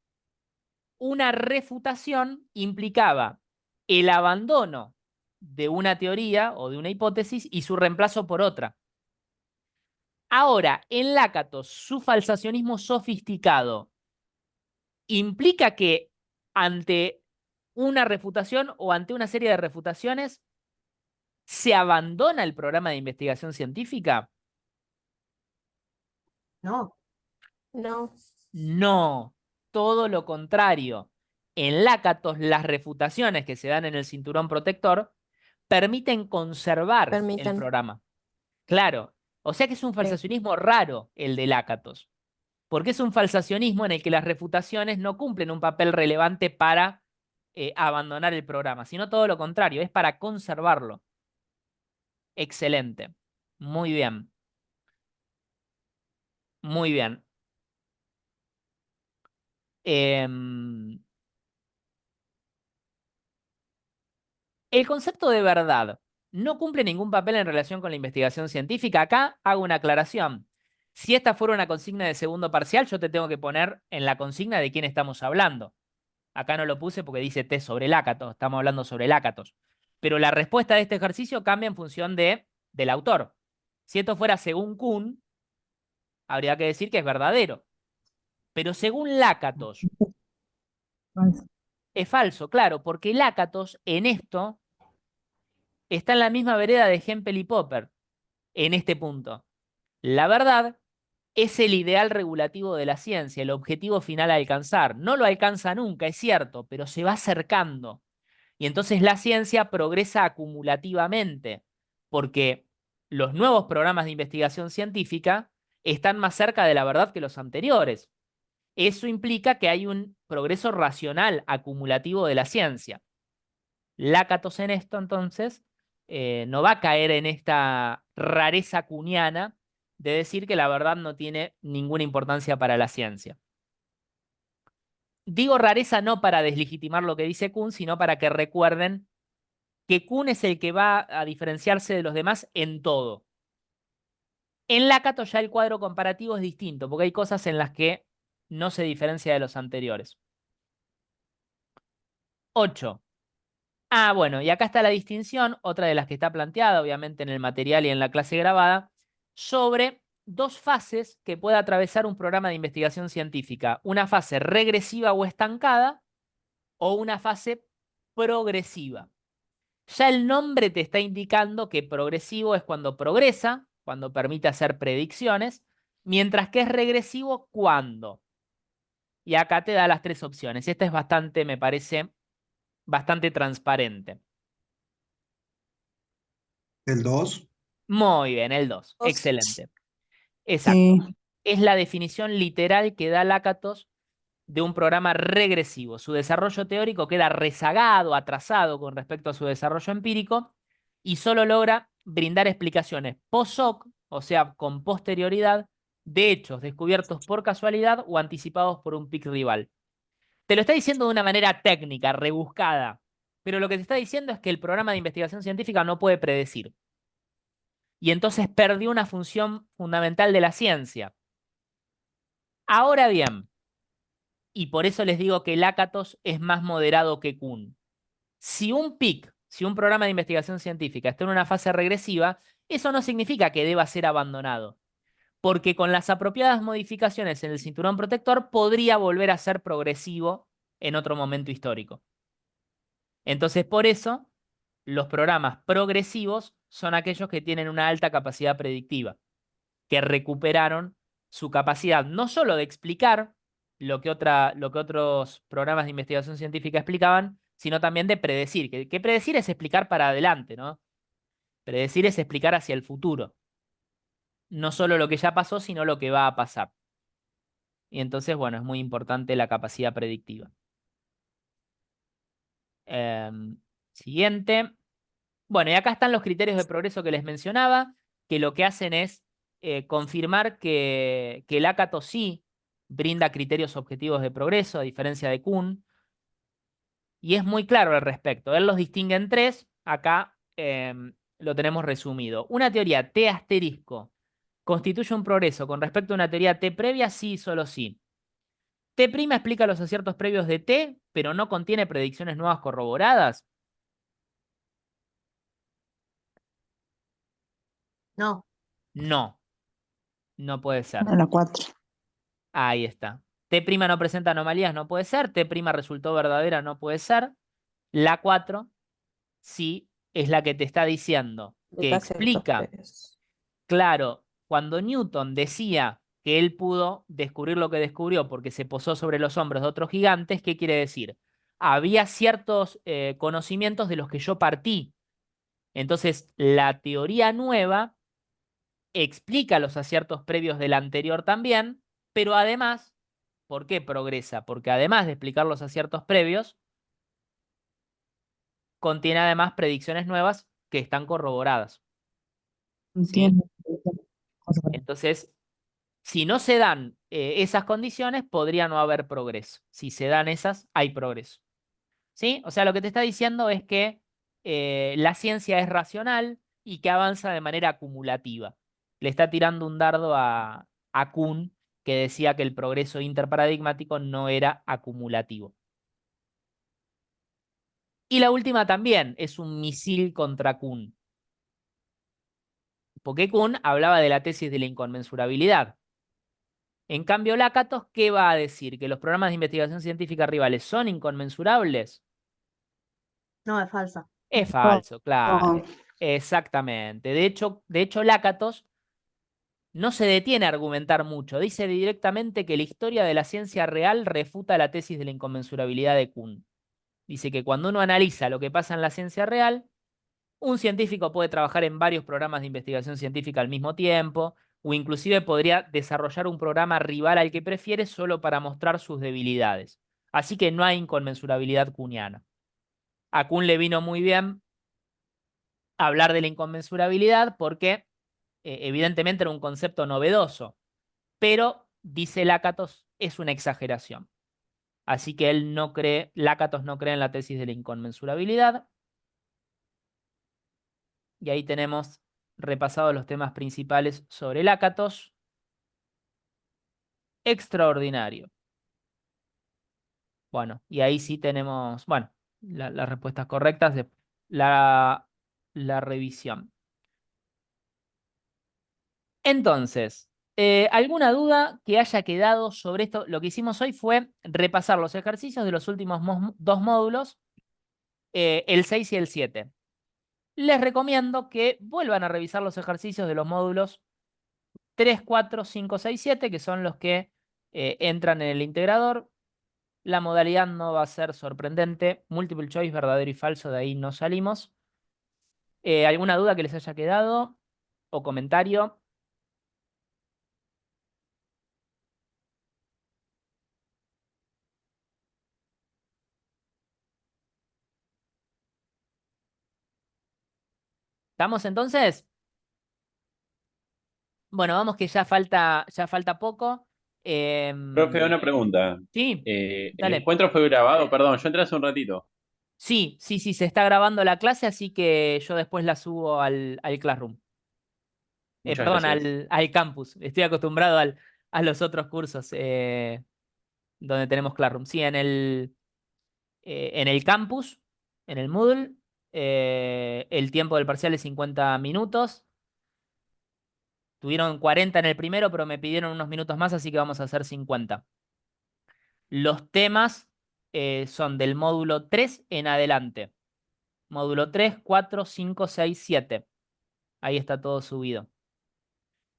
una refutación implicaba el abandono de una teoría o de una hipótesis y su reemplazo por otra. Ahora, en Lakatos, su falsacionismo sofisticado implica que ante una refutación o ante una serie de refutaciones se abandona el programa de investigación científica. No. No. No, todo lo contrario. En Lakatos, las refutaciones que se dan en el cinturón protector permiten conservar el programa. Claro, o sea que es un falsacionismo raro el de Lakatos, porque es un falsacionismo en el que las refutaciones no cumplen un papel relevante para abandonar el programa, sino todo lo contrario, es para conservarlo. Excelente. Muy bien. Muy bien. El concepto de verdad no cumple ningún papel en relación con la investigación científica. Acá hago una aclaración. Si esta fuera una consigna de segundo parcial, yo te tengo que poner en la consigna de quién estamos hablando. Acá no lo puse porque dice test sobre Lakatos, estamos hablando sobre Lakatos. Pero la respuesta de este ejercicio cambia en función del autor. Si esto fuera según Kuhn, habría que decir que es verdadero. Pero según Lakatos, es falso, claro, porque Lakatos en esto está en la misma vereda de Hempel y Popper, en este punto. La verdad es el ideal regulativo de la ciencia, el objetivo final a alcanzar. No lo alcanza nunca, es cierto, pero se va acercando. Y entonces la ciencia progresa acumulativamente, porque los nuevos programas de investigación científica están más cerca de la verdad que los anteriores. Eso implica que hay un progreso racional acumulativo de la ciencia. Lakatos en esto, entonces, no va a caer en esta rareza kuhniana de decir que la verdad no tiene ninguna importancia para la ciencia. Digo rareza no para deslegitimar lo que dice Kuhn, sino para que recuerden que Kuhn es el que va a diferenciarse de los demás en todo. En Lakatos ya el cuadro comparativo es distinto, porque hay cosas en las que no se diferencia de los anteriores. 8. Ah, bueno, y acá está la distinción, otra de las que está planteada, obviamente, en el material y en la clase grabada, sobre dos fases que puede atravesar un programa de investigación científica. Una fase regresiva o estancada o una fase progresiva. Ya el nombre te está indicando que progresivo es cuando progresa, cuando permite hacer predicciones, mientras que es regresivo cuando. Y acá te da las tres opciones. Esta es bastante, me parece, bastante transparente. El 2. Muy bien, el 2. Dos. Excelente. Exacto. Sí. Es la definición literal que da Lakatos de un programa regresivo. Su desarrollo teórico queda rezagado, atrasado con respecto a su desarrollo empírico y solo logra brindar explicaciones post-hoc, o sea, con posterioridad, de hechos descubiertos por casualidad o anticipados por un pic rival. Te lo está diciendo de una manera técnica, rebuscada, pero lo que te está diciendo es que el programa de investigación científica no puede predecir. Y entonces perdió una función fundamental de la ciencia. Ahora bien, y por eso les digo que Lakatos es más moderado que Kuhn. Si un PIC, si un programa de investigación científica está en una fase regresiva, eso no significa que deba ser abandonado, porque con las apropiadas modificaciones en el cinturón protector podría volver a ser progresivo en otro momento histórico. Entonces, por eso, los programas progresivos son aquellos que tienen una alta capacidad predictiva, que recuperaron su capacidad no solo de explicar lo que otros programas de investigación científica explicaban, sino también de predecir. Que predecir es explicar para adelante, ¿no? Predecir es explicar hacia el futuro. No solo lo que ya pasó, sino lo que va a pasar. Y entonces, bueno, es muy importante la capacidad predictiva. Siguiente. Bueno, y acá están los criterios de progreso que les mencionaba, que lo que hacen es confirmar que el Lakatos sí brinda criterios objetivos de progreso, a diferencia de Kuhn. Y es muy claro al respecto. Él los distingue en tres. Acá lo tenemos resumido. Una teoría T asterisco constituye un progreso con respecto a una teoría T previa, sí y solo sí. T' explica los aciertos previos de T, pero no contiene predicciones nuevas corroboradas. No. No, no puede ser. En la 4. Ahí está. T' no presenta anomalías, no puede ser. T' resultó verdadera, no puede ser. La 4 sí es la que te está diciendo que explica, claro, cuando Newton decía que él pudo descubrir lo que descubrió porque se posó sobre los hombros de otros gigantes, ¿qué quiere decir? Había ciertos conocimientos de los que yo partí. Entonces, la teoría nueva explica los aciertos previos de la anterior también, pero además, ¿por qué progresa? Porque además de explicar los aciertos previos, contiene además predicciones nuevas que están corroboradas. ¿Sí? Entiendo. Entonces, si no se dan esas condiciones, podría no haber progreso. Si se dan esas, hay progreso. ¿Sí? O sea, lo que te está diciendo es que la ciencia es racional y que avanza de manera acumulativa. Le está tirando un dardo a Kuhn, que decía que el progreso interparadigmático no era acumulativo. Y la última también es un misil contra Kuhn. Porque Kuhn hablaba de la tesis de la inconmensurabilidad. En cambio, Lakatos, ¿qué va a decir? ¿Que los programas de investigación científica rivales son inconmensurables? No, es falsa. Es falso, claro. Exactamente. De hecho, Lakatos no se detiene a argumentar mucho. Dice directamente que la historia de la ciencia real refuta la tesis de la inconmensurabilidad de Kuhn. Dice que cuando uno analiza lo que pasa en la ciencia real, Un científico puede trabajar en varios programas de investigación científica al mismo tiempo, o inclusive podría desarrollar un programa rival al que prefiere solo para mostrar sus debilidades. Así que no hay inconmensurabilidad kuhniana. A Kuhn le vino muy bien hablar de la inconmensurabilidad porque evidentemente era un concepto novedoso, pero dice Lakatos es una exageración. Así que Lakatos no cree en la tesis de la inconmensurabilidad. Y ahí tenemos repasados los temas principales sobre Lakatos. Extraordinario. Bueno, y ahí sí tenemos, bueno, las respuestas correctas de la revisión. Entonces, ¿alguna duda que haya quedado sobre esto? Lo que hicimos hoy fue repasar los ejercicios de los últimos dos módulos, el 6 y el 7. Les recomiendo que vuelvan a revisar los ejercicios de los módulos 3, 4, 5, 6, 7, que son los que entran en el integrador. La modalidad no va a ser sorprendente. Multiple choice, verdadero y falso, de ahí no salimos. ¿Alguna duda que les haya quedado? ¿O comentario? ¿Estamos entonces? Bueno, vamos que ya falta poco. Profe, una pregunta. Sí, ¿El dale. encuentro fue grabado? Perdón, yo entré hace un ratito. Sí, se está grabando la clase, así que yo después la subo al Classroom. Muchas Perdón, gracias. al campus. Estoy acostumbrado a los otros cursos donde tenemos Classroom. Sí, en el campus, en el Moodle, el tiempo del parcial es 50 minutos. Tuvieron 40 en el primero, pero me pidieron unos minutos más, así que vamos a hacer 50. Los temas son del módulo 3 en adelante. Módulo 3, 4, 5, 6, 7. Ahí está todo subido.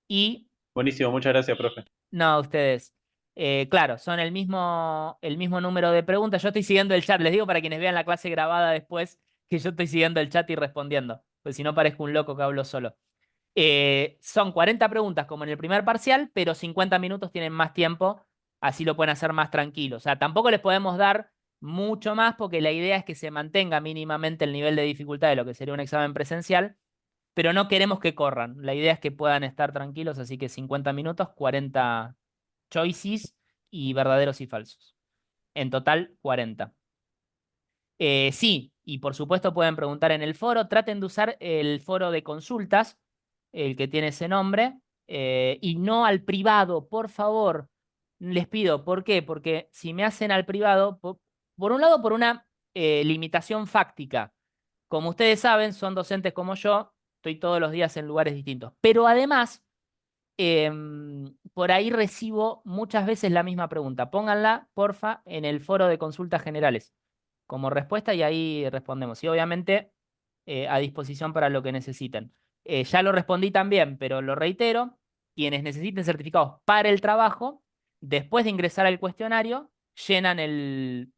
Y, Buenísimo, muchas gracias, profe. no, ustedes, claro, son el mismo número de preguntas. Yo estoy siguiendo el chat, les digo para quienes vean la clase grabada después, que yo estoy siguiendo el chat y respondiendo, pues si no parezco un loco que hablo solo. Son 40 preguntas como en el primer parcial, pero 50 minutos tienen más tiempo, así lo pueden hacer más tranquilos. O sea, tampoco les podemos dar mucho más porque la idea es que se mantenga mínimamente el nivel de dificultad de lo que sería un examen presencial, pero no queremos que corran. La idea es que puedan estar tranquilos, así que 50 minutos, 40 choices y verdaderos y falsos. En total, 40. Sí, y por supuesto pueden preguntar en el foro. Traten de usar el foro de consultas, el que tiene ese nombre, y no al privado, por favor. Les pido, ¿por qué? Porque si me hacen al privado, por un lado, por una limitación fáctica. Como ustedes saben, son docentes como yo, estoy todos los días en lugares distintos. Pero además, por ahí recibo muchas veces la misma pregunta. Pónganla, porfa, en el foro de consultas generales como respuesta y ahí respondemos. Y obviamente a disposición para lo que necesiten. Ya lo respondí también, pero lo reitero. Quienes necesiten certificados para el trabajo, después de ingresar al cuestionario, llenan el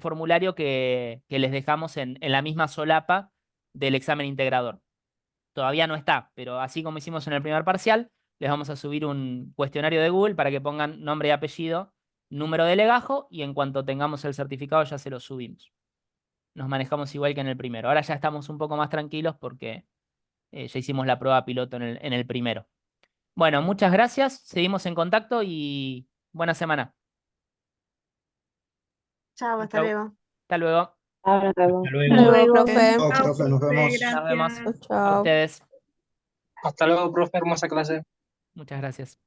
formulario que les dejamos en la misma solapa del examen integrador. Todavía no está, pero así como hicimos en el primer parcial, les vamos a subir un cuestionario de Google para que pongan nombre y apellido, número de legajo, y en cuanto tengamos el certificado ya se lo subimos. Nos manejamos igual que en el primero. Ahora ya estamos un poco más tranquilos porque ya hicimos la prueba piloto en el primero. Bueno, muchas gracias, seguimos en contacto y buena semana. Chao, hasta Chau. luego. Hasta luego. Ahora luego. Hasta Hasta luego. luego, profe. Chao, profe, nos vemos. Nos vemos. Chao, A chao. ustedes. Hasta luego, profe, hermosa clase. Muchas gracias.